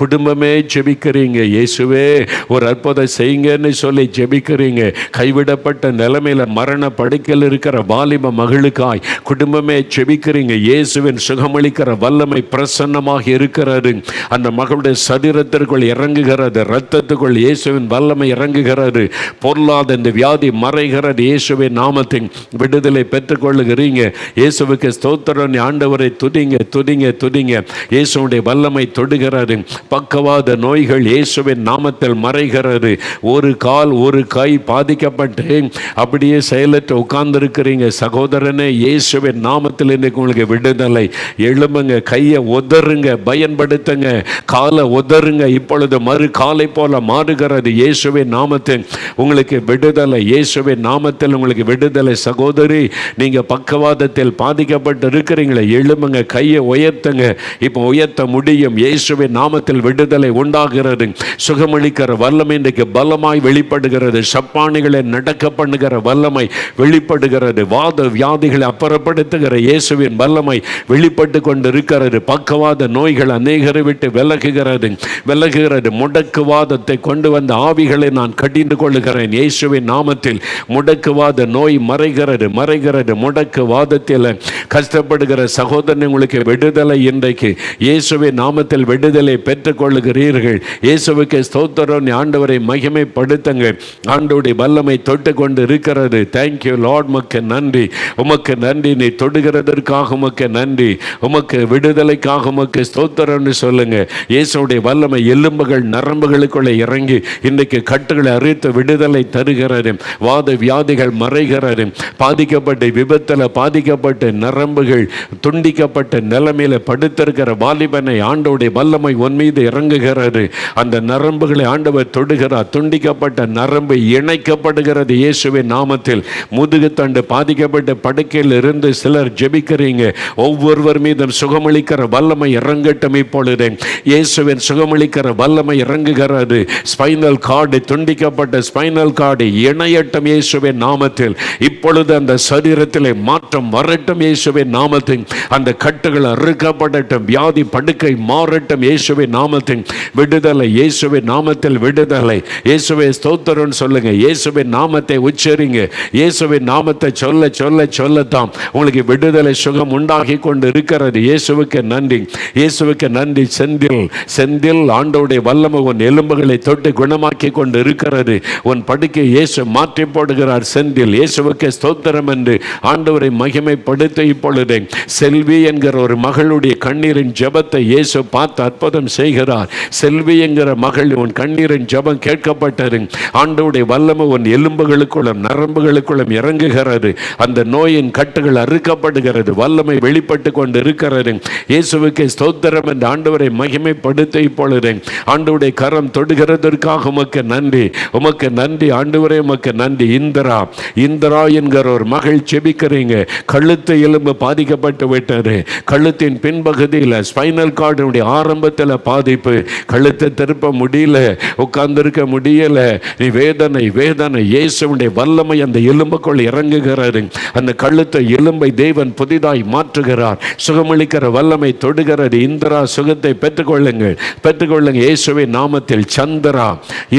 குடும்பமே ஜெபிக்கிறீங்க. இயேசுவே ஒரு அற்புதம் செய்யுங்கன்னு சொல்லி ஜெபிக்கிறீங்க. கைவிடப்பட்ட நிலைமையில மரண படுக்கையில் இருக்கிற வாலிப மகளுக்காய் குடும்பமே ஜெபிக்கிறீங்க. இயேசுவின் சுகமளிக்கிற வல்லமை பிரசன்னமாக இருக்கிறது. அந்த மகளுடைய சரீரத்திற்குள் இறங்குகிறது. இரத்தத்துக்குள் இயேசுவின் வல்லமை இறங்குகிறது. பொருளாத இந்த வியாதி மறைகிறது. இயேசுவின் நாமத்தின் விடுதலை பெற்றுக்கொள்ளுகிறீங்க. இயேசுவுக்கு ஸ்தோத்திரம். ஆண்டவரை துதிங்க துதிங்க துதிங்க. இயேசுடைய வல்லமை தொடுகிறது. பக்கவாத நோய்கள் இயேசுவின் நாமத்தில் மறைகிறது. ஒரு கால் ஒரு கை பாதிக்கப்பட்டு அப்படியே செயலற்று உட்கார்ந்து இருக்கிறீங்க. சகோதரனே, இயேசுவின் நாமத்தில் இன்னைக்கு உங்களுக்கு விடுதலை. எழும்புங்க, கையை உதறுங்க, பயன்படுத்துங்க, காலை உதறுங்க. இப்பொழுது மறு காலை போல மாறுகிறது. இயேசுவின் நாமத்தில் உங்களுக்கு விடுதலை. இயேசுவின் நாமத்தில் உங்களுக்கு விடுதலை. சகோதரி, நீங்க பக்கவாதத்தில் பாதிக்கப்பட்டு இருக்கிறீங்களே, எழும்புங்க, கையை உயர்த்துங்க. இப்போ உயர்த்த முடியும். இயேசுவின் நாமத்தில் விடுதலை உண்டாகிறது. சுகமளிக்கிற வல்லமை இன்றைக்கு பலமாய் வெளிப்படுகிறது. சப்பானிகளை நடக்க பண்ணுகிற வல்லமை வெளிப்படுகிறது. வாத வியாதிகளை அப்புறப்படுத்துகிற இயேசுவின் வல்லமை வெளிப்பட்டு கொண்டு இருக்கிறது. பக்கவாத நோய்கள் அநேகரை விட்டு விலகுகிறது. முடக்குவாதத்தை கொண்டு வந்த ஆவிகளை நான் கடிந்து கொள்ளுகிறேன். இயேசுவின் நாமத்தில் முடக்குவாத நோய் மறைகிறது. முடக்குவாதத்தில் கஷ்டப்படுகிற சகோதரன், உங்களுக்கு விடுதலை இன்றைக்கு இயேசுவின் நாமத்தில் விடுதலை பெற்றுக் கொள்ளுகிறீர்கள். இயேசுவுக்கு ஸ்தோத்திரம். ஆண்டவரை மகிமைப்படுத்துங்க. ஆண்டவருடைய வல்லமை தொட்டு கொண்டு இருக்கிறது. Thank you Lord. உமக்கு நன்றி, உமக்கு நன்றி. நீ தொடுகிறதற்காக உமக்கு நன்றி. உமக்கு விடுதலைக்காக உமக்கு ஸ்தோத்திரம்னு சொல்லுங்க. இயேசுடைய வல்லமை எலும்புகள் நரம்புகளுக்குள்ளே இறங்கி இன்றைக்கு கட்டுகளை அறுத்து விடுதலை தருகிறது. வாத வியாதிகள் மறைகிறது. பாதிக்கப்பட்ட விபத்தில் பாதிக்கப்பட்ட நரம்புகள் துண்டிக்கப்பட்ட நிலைமையில படுத்திருக்கிற வாலிபனை ஆண்டவருடைய வல்லமை உன் மீது இறங்குகிறது. அந்த நரம்புகளை ஆண்டவர் தொடுகிறார். துண்டிக்கப்பட்ட நரம்பு இணைக்கப்படுகிறது இயேசுவின் நாமத்தில். முதுகுத்தண்டு பாதிக்கப்பட்ட படுக்கையில் இருந்து சிலர் ஜெபிக்கிறீங்க. ஒவ்வொருவர் மீதும் சுகமளிக்கிற வல்லமை இறங்கட்டும். இப்பொழுது இயேசுவின் சுகமளிக்கிற வல்லமை இறங்குகிறது. ஸ்பைனல் கார்டு துண்டிக்கப்பட்ட ஸ்பைனல் கார்டு இணையட்டும் இயேசுவின் நாமத்தில். இப்பொழுது அந்த சரீரத்திலே மாற்றம் வரட்டும் இயேசுவின் நாமத்தில். அந்த கட்டுகள் அறுக்கப்படட்டும். வியாதி படுக்கை மாறட்டும் இயேசுவின் நாமத்தில். விடுதலை இயேசுவின் நாமத்தில் விடுதலை. இயேசுவே ஸ்தோத்திரம் சொல்லுங்க. இயேசுவின் நாமத்தை உச்சரிங்க. இயேசுவின் நாமத்தை சொல்ல சொல்ல சொல்லத்தான் உங்களுக்கு விடுதலை சுகம் உண்டாகி கொண்டு இருக்கிறது. இயேசுவுக்கு நன்றி, இயேசுவுக்கு நன்றி. செந்தில் ஆண்டவருடைய வல்லமை உன் எலும்புகளை தொட்டு குணமாக்கி கொண்டு இருக்கிறது. உன் படுக்கை இயேசு மாற்றி போடுகிறார். செந்தில் இயேசுவுக்கு ஸ்தோத்திரம் என்று ஆண்டவரை மகிமைப்படுத்த இப்பொழுது செல்வி என்கிற ஒரு மகளுடைய கண்ணீரின் ஜெபத்தை இயேசு பார்த்து அற்புதம் செய்கிறார். செல்வி என்கிற மகள், உன் கண்ணீரின் ஜெபம் கேட்கப்பட்டது. ஆண்டவருடைய வல்லமை உன் எலும்புகளுக்குள்ளும் நரம்புகளுக்குள்ளும் இறங்குகிறது. அந்த நோயின் கட்டுகள் அறுக்கப்படுகிறது. வல்லமை வெளிப்பட்டு கொண்டு இருக்கிறது. இயேசுவுக்கு ஸ்தோத்திரம் என்று ஆண்டவரை மகிமைப்படுத்த இப்பொழுது ஆண்டவருடைய கரம் தொடுகிறதற்காக உமக்கு நன்றி, உமக்கு நன்றி ஆண்டவரே, உமக்கு நன்றி. இந்திரா என்கிற ஒரு மகள் செபிக்கிறீங்க. கழுத்து எலும்பு பாதிக்கப்பட்டு விட்டது. கழுத்தின் பின்பகுதியில் ஸ்பைனல் கார்டுடைய ஆரம்பத்தில் பாதிப்பு. கழுத்தை திருப்ப முடியல, உட்கார்ந்திருக்க முடியல. நீ வேதனை வேதனை. இயேசுவுடைய வல்லமை அந்த எலும்புக்குள் இறங்குகிறது. அந்த கழுத்தை எலும்பை தேவன் புதிதாய் மாற்றுகிறார். சுகமளிக்கிற வல்லமை தொடுகிறது. இந்திரா, சுகத்தை பெற்றுக்கொள்ளுங்கள், பெற்றுக்கொள்ளுங்க இயேசுவின் நாமத்தில். சந்திரா,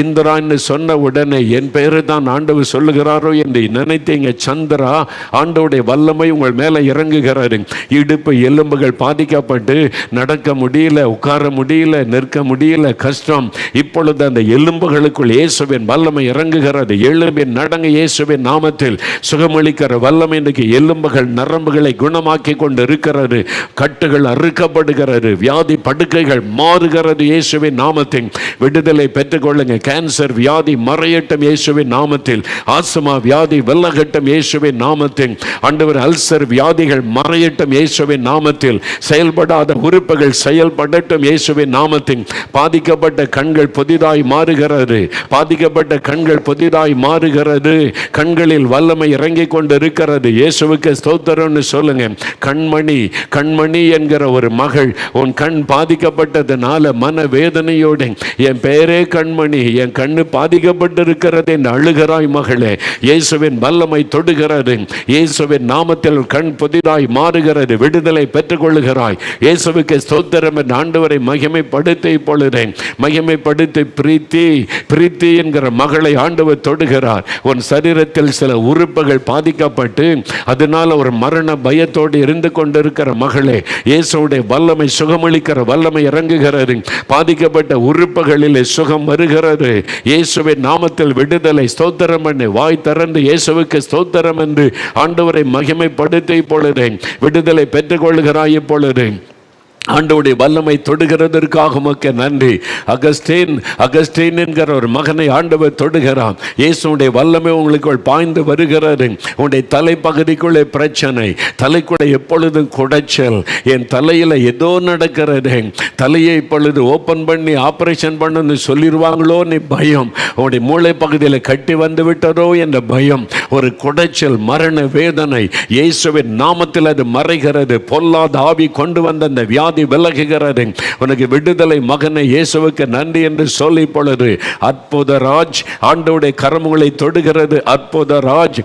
இந்திரான்னு சொன்ன உடனே என் பெயரை தான் ஆண்டவர் சொல்லுகிறாரோ என்று நினைத்தீங்க. சந்திரா, ஆண்டவருடைய வல்லமை உங்கள் மேலே இறங்குகிறது. இடுப்பு எலும்புகள் பாதிக்கப்பட்டு நடக்க முடியல, உட்கார முடியல, நிற்க முடியல, கஷ்டம். இப்பொழுது அந்த எலும்புகளுக்குள் இயேசுவின் வல்லமை இறங்குகிறது. எலும்பின் நடங்க இயேசுவின் நாமத்தில். சுகமளிக்கிற வல்லமை இன்றைக்கு எலும்புகள் நரம்புகளை குணமாக்கி கொண்டு இருக்கிறது. கட்டுகள் அறுக்கப்படுகிறது. வியாதி படுக்கைகள் மாறுகிறது இயேசுவின் நாமத்தில். விடுதலை பெற்றுக்கொள்ளுங்க. கேன்சர் வியாதி மறையட்டும் இயேசுவின் நாமத்தில். ஆஸ்துமா வியாதி விலகட்டும் இயேசுவின் நாமத்தில். ஆண்டவர், அல்சர் வியாதிகள் மறையட்டும் இயேசுவின் நாமத்தில். செயல்படாத உறுப்புகள் செயல்படட்டும் இயேசுவின் நாமத்தில். பாதிக்கப்பட்ட கண்கள் புதிதாய் மாறுகிறது. பாதிக்கப்பட்ட கண்கள் புதிதாய் மாறுகிறது. கண்களில் வல்லமை இறங்கி கொண்டு இருக்கிறது. இயேசுவுக்கு ஸ்தோத்திரம்னு சொல்லுங்க. கண்மணி, கண்மணி என்கிற ஒரு மகள், உன் கண் பாதிக்கப்பட்டதுனால மன வேதனையோடு என் பேரே கண்மணி, என் கண்ணு பாதிக்கப்பட்டிருக்கிறது என்று அழுகிறாய் மகளே. இயேசுவின் வல்லமை தொடுகிறது. இயேசுவின் நாமத்தில் கண் புதிதாய் மாறுகிறது. விடுதலை பெற்றுக்கொள்ளுகிறாய். இயேசுவுக்கு ஸ்தோத்திரம் என்று ஆண்டவரை மகிமைப்படுத்தி இப்பொழுது மகிமைப்படுத்தி பிரீத்தி என்கிற மகளை ஆண்டவர் தொடுகிறார். உன் சரீரத்தில் சில உறுப்புகள் பாதிக்கப்பட்டு அதனால ஒரு மரண பயத்தோடு இருந்து கொண்டிருக்கிற மகளே, இயேசுடைய வல்லமை, சுகமளிக்கிற வல்லமை இறங்குகிறது. பாதிக்கப்பட்ட உறுப்புகளில் சுகம் வருகிறது. இயேசுவின் நாமத்தில் விடுதலை. ஸ்தோத்திரம் பண்ணி வாய் திறந்து இயேசுவுக்கு ஸ்தோத்திரம் என்று ஆண்டவரை மகிமைப்படுத்தி இப்பொழுது விடுதலை பெற்றுக்கொள்கிறாய். இப்பொழுது ஆண்டவருடைய வல்லமை தொடுகிறதற்காக உமக்கு நன்றி. அகஸ்டீன் என்கிற ஒரு மகனை ஆண்டவர் தொடுகிறான். இயேசுடைய வல்லமை உங்களுக்கு பாய்ந்து வருகிறது. உன்னுடைய தலைப்பகுதிக்குள்ளே பிரச்சனை, தலைக்குள்ளே எப்பொழுதும் குடைச்சல், என் தலையில் ஏதோ நடக்கிறது, தலையை இப்பொழுது ஓப்பன் பண்ணி ஆப்ரேஷன் பண்ணு சொல்லிடுவாங்களோ நீ பயம், உன்னுடைய மூளை பகுதியில் கட்டி வந்து விட்டதோ என்ற பயம், ஒரு குடைச்சல், மரண வேதனை, இயேசுவின் நாமத்தில் அது மறைகிறது. பொல்லாத ஆவி கொண்டு வந்த அந்த வியாதி விலகுகிறது. உனக்கு விடுதலை மகனை. இயேசுவுக்கு நன்றி என்று சொல்லி பொழுது அற்புத ராஜ் ஆண்டவருடைய கரமுகளை தொடுகிறது. அற்புத ராஜ்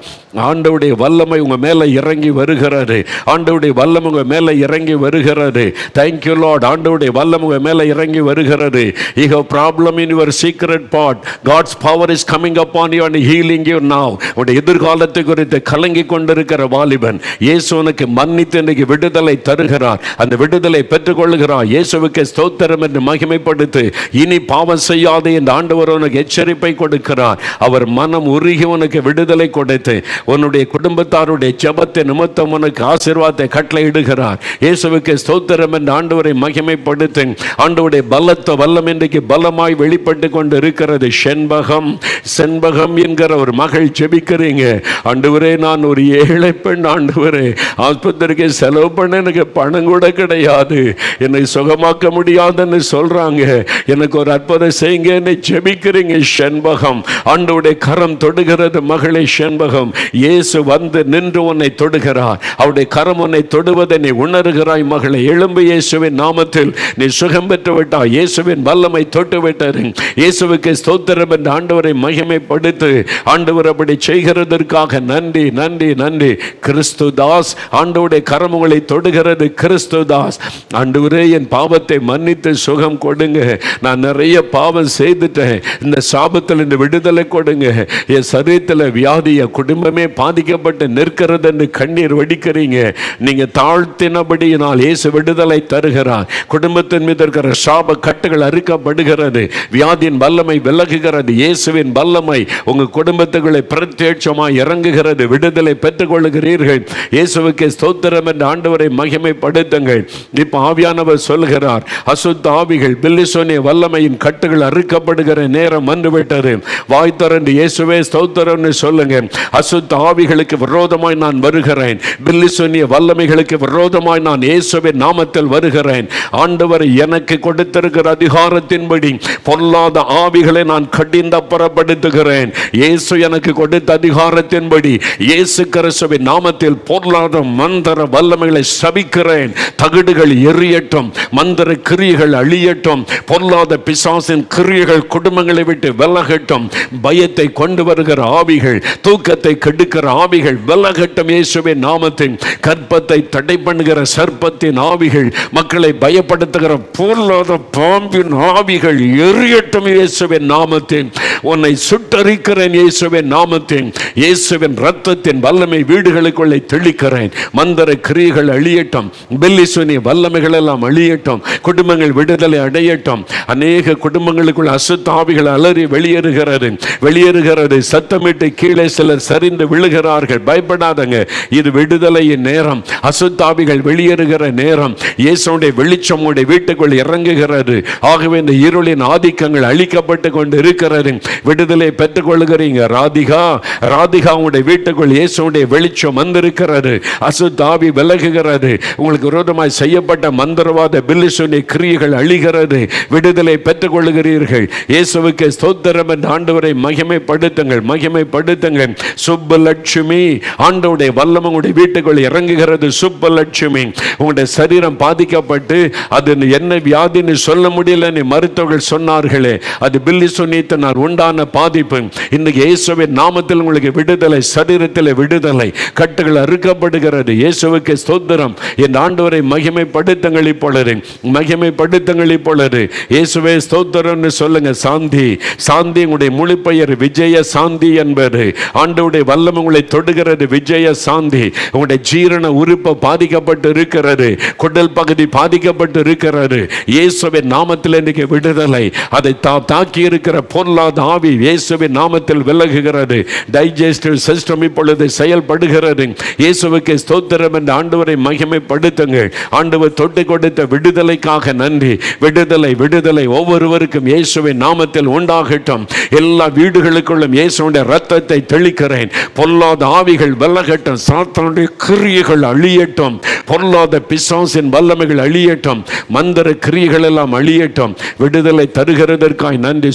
ஆண்டவருடைய வல்லமை உங்க மேல இறங்கி வருகிறது. ஆண்டவருடைய வல்லமை உங்க மேல இறங்கி வருகிறது. Thank you Lord. ஆண்டவருடைய வல்லமை உங்க மேல இறங்கி வருகிறது. You have problem in your secret part. God's power is coming upon you and healing you now. உடைய எதிர்காலத்தை குறித்து கலங்கி கொண்டிருக்கிற வாலிபன், இயேசு உனக்கு மன்னித்து இன்னைக்கு விடுதலை தருகிறார். அந்த விடுதலை பெற்றுக்கொள்கிறார். இயேசுவுக்கு ஸ்தோத்திரம் என்று மகிமைப்படுத்து. இனி பாவம் செய்யாதே என்று ஆண்டவர் உனக்கு எச்சரிப்பை கொடுக்கிறார். அவர் மனம் உருகி உனக்கு விடுதலை கொடுத்து உன்னுடைய குடும்பத்தாருடைய ஜெபத்தை நிமித்தம் உனக்கு ஆசீர்வாதத்தை கட்டளையிடுகிறார். இயேசுவுக்கு ஸ்தோத்திரம் என்று ஆண்டவரை மகிமைப்படுத்து. ஆண்டவருடைய பலத்த வல்லம் இன்றைக்கு பலமாய் வெளிப்பட்டு கொண்டு இருக்கிறது. செண்பகம் என்கிற ஒரு மகள் ஜெபிக்கிறீங்க. ஆண்டவரே, நான் ஒரு ஏழை பெண், ஆண்டவரே ஆஸ்பத்திரிக்கு செலவு பண்ண எனக்கு பணம் கூட கிடையாது, என்னை சுகமாக்க முடியாதுன்னு சொல்றாங்க, எனக்கு ஒரு அற்புதம் செய்யுங்க என்னை ஜெபிக்கிறீங்க. செண்பகம், ஆண்டவருடைய கரம் தொடுகிறது மகளே. செண்பகம், இயேசு வந்து நின்று உன்னை தொடுகிறார். அவருடைய கரம் உன்னை தொடுவதை நீ உணர்கிறாய் மகளே. எழும்பு, இயேசுவின் நாமத்தில் நீ சுகம் பெற்று விட்டாய். இயேசுவின் வல்லமை தொட்டு விட்டது. இயேசுவுக்கு ஸ்தோத்திரம் என்று ஆண்டவரை மகிமைப்படுத்து. ஆண்டவர் அப்படி செய்கிறதற்காக நன்றி, நன்றி, நன்றி. கிறிஸ்துதாஸ், ஆண்டவருடைய கரம் உங்களை தொடுகிறது. கிறிஸ்துதாஸ், ஆண்டவரே என் பாவத்தை மன்னித்து சுகம் கொடுங்க, நான் நிறைய பாவம் செய்துட்டேன், இந்த சாபத்தில் இந்த விடுதலை கொடுங்க, என் சரீரத்தில் வியாதிய குடும்பமே பாதிக்கப்பட்டு நிற்கிறது என்று கண்ணீர் வடிக்கிறீங்க. நீங்க தாழ்த்தினபடியினால் இயேசு விடுதலை தருகிறார். குடும்பத்தின் மீது இருக்கிற சாப கட்டுகள் அறுக்கப்படுகிறது. வியாதியின் வல்லமை விலகுகிறது. இயேசுவின் வல்லமை உங்க குடும்பத்துக்குள்ளே பிரத்யட்சமாய் இறங்குகிறது. விடுதலை பெற்றுக் கொள்ளுகிறீர்கள். இயேசுவுக்கு ஸ்தோத்திரம் என்று ஆண்டவரை மகிமைப்படுத்துங்கள். இப்ப ஆவியானவர் சொல்கிறார், அசுத்த ஆவிகள், பில்லிசோனிய வல்லமையின் கட்டுகள் அறுக்கப்படுகிற நேரம் வந்துவிட்டது. வாய் திறந்து இயேசுவே ஸ்தோத்திரம்னு சொல்லுங்க. அசுத்த ஆவிகளுக்கு விரோதமாய் நான் வருகிறேன். பில்லிசோனிய வல்லமைகளுக்கு விரோதமாய் நான் இயேசுவின் நாமத்தில் வருகிறேன். ஆண்டவர் எனக்கு கொடுத்திருக்கிற அதிகாரத்தின்படி பொல்லாத ஆவிகளை நான் கடிந்தப்புறப்படுத்துகிறேன். இயேசு எனக்கு கொடுத்த அதிகாரத்தின்படி இயேசு கிறிஸ்துவின் நாமத்தில் பொல்லாத மந்திர வல்லமைகளை சபிக்கிறேன். தகடுகள் எரியட்டும், மந்திர கிரியைகள் அழியட்டும், பொல்லாத பிசாசின் கிரியைகள் குடும்பங்களை விட்டு விலகட்டும். பயத்தை கொண்டு வருகிற ஆவிகள், தூக்கத்தை கெடுக்கிற ஆவிகள் விலகட்டும் இயேசுவின் நாமத்தில். கற்பத்தை தடை பண்ணுகிற சர்ப்பத்தின் ஆவிகள், மக்களை பயப்படுத்துகிற பொல்லாத பாம்பின் ஆவிகள் எரியட்டும் இயேசுவின் நாமத்தில். உன்னை சுட்டரிக்கிறேன் இயேசுவின் நாமத்தில். இயேசுவின் இரத்தத்தின் வல்லமை வீடுகளுக்குள்ளே தெளிக்கிறேன். மந்திர கிரியைகள் அழியட்டும், பில்லிசோனிய வல்லமைகள் எல்லாம் அழியட்டும், குடும்பங்கள் விடுதலை அடையட்டும். அநேக குடும்பங்களுக்குள்ள அசுத்த ஆவிகள் அலறி வெளியேறுகிறது. சத்தமிட்டு கீழே சிலர் சரிந்து விழுகிறார்கள். பயப்படாதங்க, இது விடுதலையின் நேரம். அசுத்தாவிகள் வெளியேறுகிற நேரம். இயேசுடைய வெளிச்சம் உடைய வீட்டுக்குள் இறங்குகிறது. ஆகவே இந்த இருளின் ஆதிக்கங்கள் அழிக்கப்பட்டு கொண்டு இருக்கிறது. விடுதலை பெற்றுக் கொள்கிறீங்க. ராதிகா உடைய வீட்டுக்குள் இயேசுடைய வெளிச்சம் வந்திருக்கிறது. அசுத்தாவி விலகுகிறது. உங்களுக்கு விரோதமாய் செய்யப்பட்ட மந்திரவாத பில்லிசுனி கிரியைகள் அழிகிறது. விடுதலை பெற்றுக் கொள்கிறீர்கள். இயேசுவுக்கு ஸ்தோத்திரம் என்று ஆண்டவரை மகிமைப்படுத்துங்கள். சுப்பலட்சுமி, ஆண்டவருடைய வல்லமை உங்களுடைய வீட்டுக்குள் இறங்குகிறது. சுப்பலட்சுமி, உங்களுடைய சரீரம் பாதிக்கப்பட்டு அது என்ன வியாதின்னு சொல்ல முடியல, மருத்துவர்கள் சொன்னார்களே, அது பில்லிசுனியினால் உண்டான பாதிப்பு. இன்னைக்கு இயேசுவின் நாமத்தில் உங்களுக்கு விடுதலை, சரீரத்தில் விடுதலை, கட்டுகள் அறுக்கப்படுகிறது. இயேசுவுக்கு ஸ்தோத்திரம். என் ஆண்டவரை மகிமைப்படுத்துங்கள் இப்பொழுது. இயேசுவே ஸ்தோத்திரம் சொல்லுங்க. சாந்தி உங்களுடைய முழு பெயர் விஜய சாந்தி என்பது. ஆண்டவருடைய வல்லமை உங்களை தொடுகிறது. விஜய சாந்தி. உங்களுடைய ஜீரண உறுப்பு பாதிக்கப்பட்டு இருக்கிறது. குடல் பகுதி பாதிக்கப்பட்டு இருக்கிறது. இயேசுவின் நாமத்தில் இன்னைக்கு விடுதலை. அதை தாக்கி இருக்கிற பொல்லாத ஆவி இயேசுவின் நாமத்தில் விலகுகிறது. டைஜஸ்டிவ் சிஸ்டம் இப்பொழுது செயல்படுகிறது. இயேசுவுக்கு ஸ்தோத்திரம் என்று ஆண்டவரை மகிமைப்படுத்துங்கள். ஆண்டவர் தொட்டு கொடுத்த விடுதலைக்காக நன்றி. விடுதலை ஒவ்வொருவருக்கும் இயேசுவின் நாமத்தில் உண்டாகட்டும். எல்லா வீடுகளுக்குள்ளும் இயேசுடைய ரத்தத்தை தெளிக்கிறேன். பொல்லாத ஆவிகள் விலகட்டும். சாத்தானுடைய கிரியைகள் அழியட்டும். பொல்லாத பிசாசின் வல்லமைகள் அழியட்டும். மந்திர கிரியைகள் எல்லாம் அழியட்டும். விடுதலை தருகிறதற்காய் நன்றி.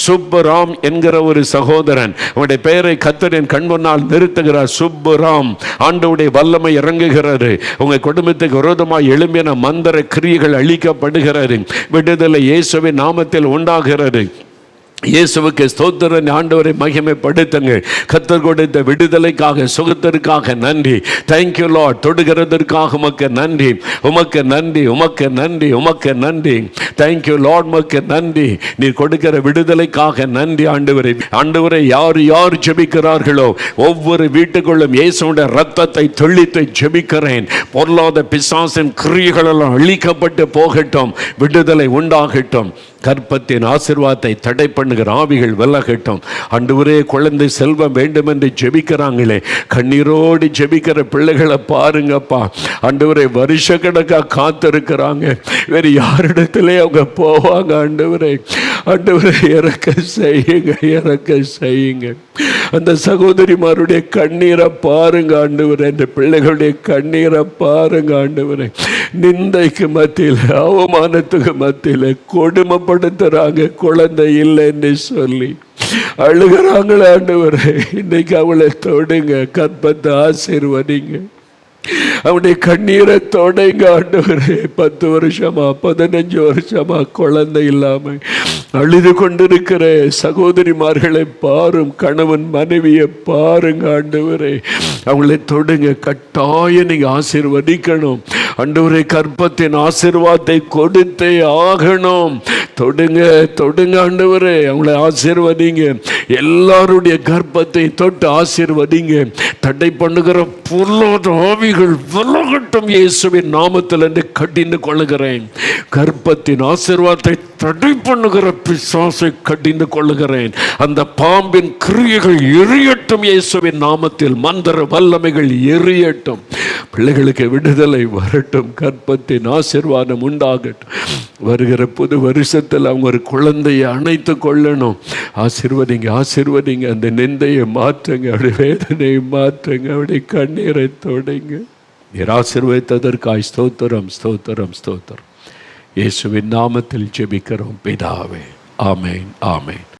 சுப்புராம் என்கிற ஒரு சகோதரன், உங்களுடைய பெயரை கர்த்தரின் கண் முன்னால் நிறுத்துகிறார். சுப்புராம், ஆண்டவருடைய வல்லமை இறங்குகிறது. உங்கள் குடும்பத்துக்கு விரோதமாக எழும்பின மந்திர கிரியைகள் அழிக்கப்படுகிறது. விடுதலை இயேசுவின் நாமத்தில் உண்டாகிறது. இயேசுவுக்கு ஸ்தோத்திரம். ஆண்டவரை மகிமைப்படுத்துங்கள். கர்த்தர் கொடுத்த விடுதலைக்காக, சுகத்திற்காக நன்றி. Thank you Lord. தொடுகிறதற்காக உமக்கு நன்றி. உமக்கு நன்றி. Thank you Lord. உமக்கு நன்றி. நீர் கொடுக்கிற விடுதலைக்காக நன்றி ஆண்டவரை. யார் ஜெபிக்கிறார்களோ ஒவ்வொரு வீட்டுக்குள்ளும் இயேசுடைய ரத்தத்தை தெளித்து ஜெபிக்கிறேன். பொல்லாத பிசாசின் கிரியைகள் எல்லாம் அழிக்கப்பட்டு போகட்டும். விடுதலை உண்டாகட்டும். கற்பத்தின் ஆசீர்வாதத்தை தடை பண்ணுகிற ஆவிகள் விலகட்டும். ஆண்டவரே, குழந்தை செல்வம் வேண்டும் என்று ஜெபிக்கிறாங்களே, கண்ணீரோடு ஜெபிக்கிற பிள்ளைகளை பாருங்கப்பா. ஆண்டவரே, வருஷ கணக்காக காத்திருக்கிறாங்க. வேறு யாரிடத்திலே அவங்க போவாங்க? ஆண்டவரே இறக்க செய்யுங்க. அந்த சகோதரிமாருடைய கண்ணீரை பாருங்க ஆண்டவரே. அந்த பிள்ளைகளுடைய கண்ணீரை பாருங்க ஆண்டவரே. நிந்தைக்கு மத்தியில், அவமானத்துக்கு மத்தியில் கொடுமைப்படுத்துறாங்க. குழந்தை இல்லைன்னு சொல்லி அழுகிறாங்களே ஆண்டவரே. இன்னைக்கு அவளை தொடுங்க. கற்பத்தை ஆசீர்வதிங்க. அவனுடைய கண்ணீரை தொடங்க ஆண்டவரே. 10 வருஷமா 15 வருஷமா குழந்தை இல்லாம அழுது கொண்டிருக்கிற சகோதரிமார்களை பாரும். கணவன் மனைவியை பாருங்க ஆண்டவரே. அவங்களை தொடுங்க. கட்டாயம் நீங்க ஆசீர்வதிக்கணும் ஆண்டவரே. கற்பத்தின் ஆசீர்வாதத்தை கொடுத்தே ஆகணும். தொடுங்க ஆண்டவரே. அவங்களை ஆசீர்வதிங்க. எல்லாருடைய கர்ப்பத்தை தொட்டு ஆசீர்வதிங்க. தடை பண்ணுகிற பொல்லாத ஆவிகள் விலகட்டும் இயேசுவின் நாமத்தில் என்று கடிந்து கொள்ளுகிறேன். கர்ப்பத்தின் ஆசீர்வாதத்தை தடை பண்ணுகிற பிசாசை கடிந்து கொள்ளுகிறேன். அந்த பாம்பின் கிரியைகள் எரியட்டும் இயேசுவின் நாமத்தில். மந்திர வல்லமைகள் எரியட்டும். பிள்ளைகளுக்கு விடுதலை வரட்டும். கர்ப்பத்தின் ஆசீர்வாதம் உண்டாகட்டும். வருகிற புது வருஷத்தில் அவங்க ஒரு குழந்தையை அணைத்து கொள்ளணும். ஆசீர்வதிங்க. அந்த நிந்தையை மாற்றுங்க. அவருடைய வேதனையை மாற்றுங்க. அவருடைய கண்ணீரை தொடங்க. நீர் ஆசீர்வதித்ததற்காய் ஸ்தோத்திரம். இயேசுவின் நாமத்தில் ஜெபிக்கிறோம் பிதாவே. ஆமென்.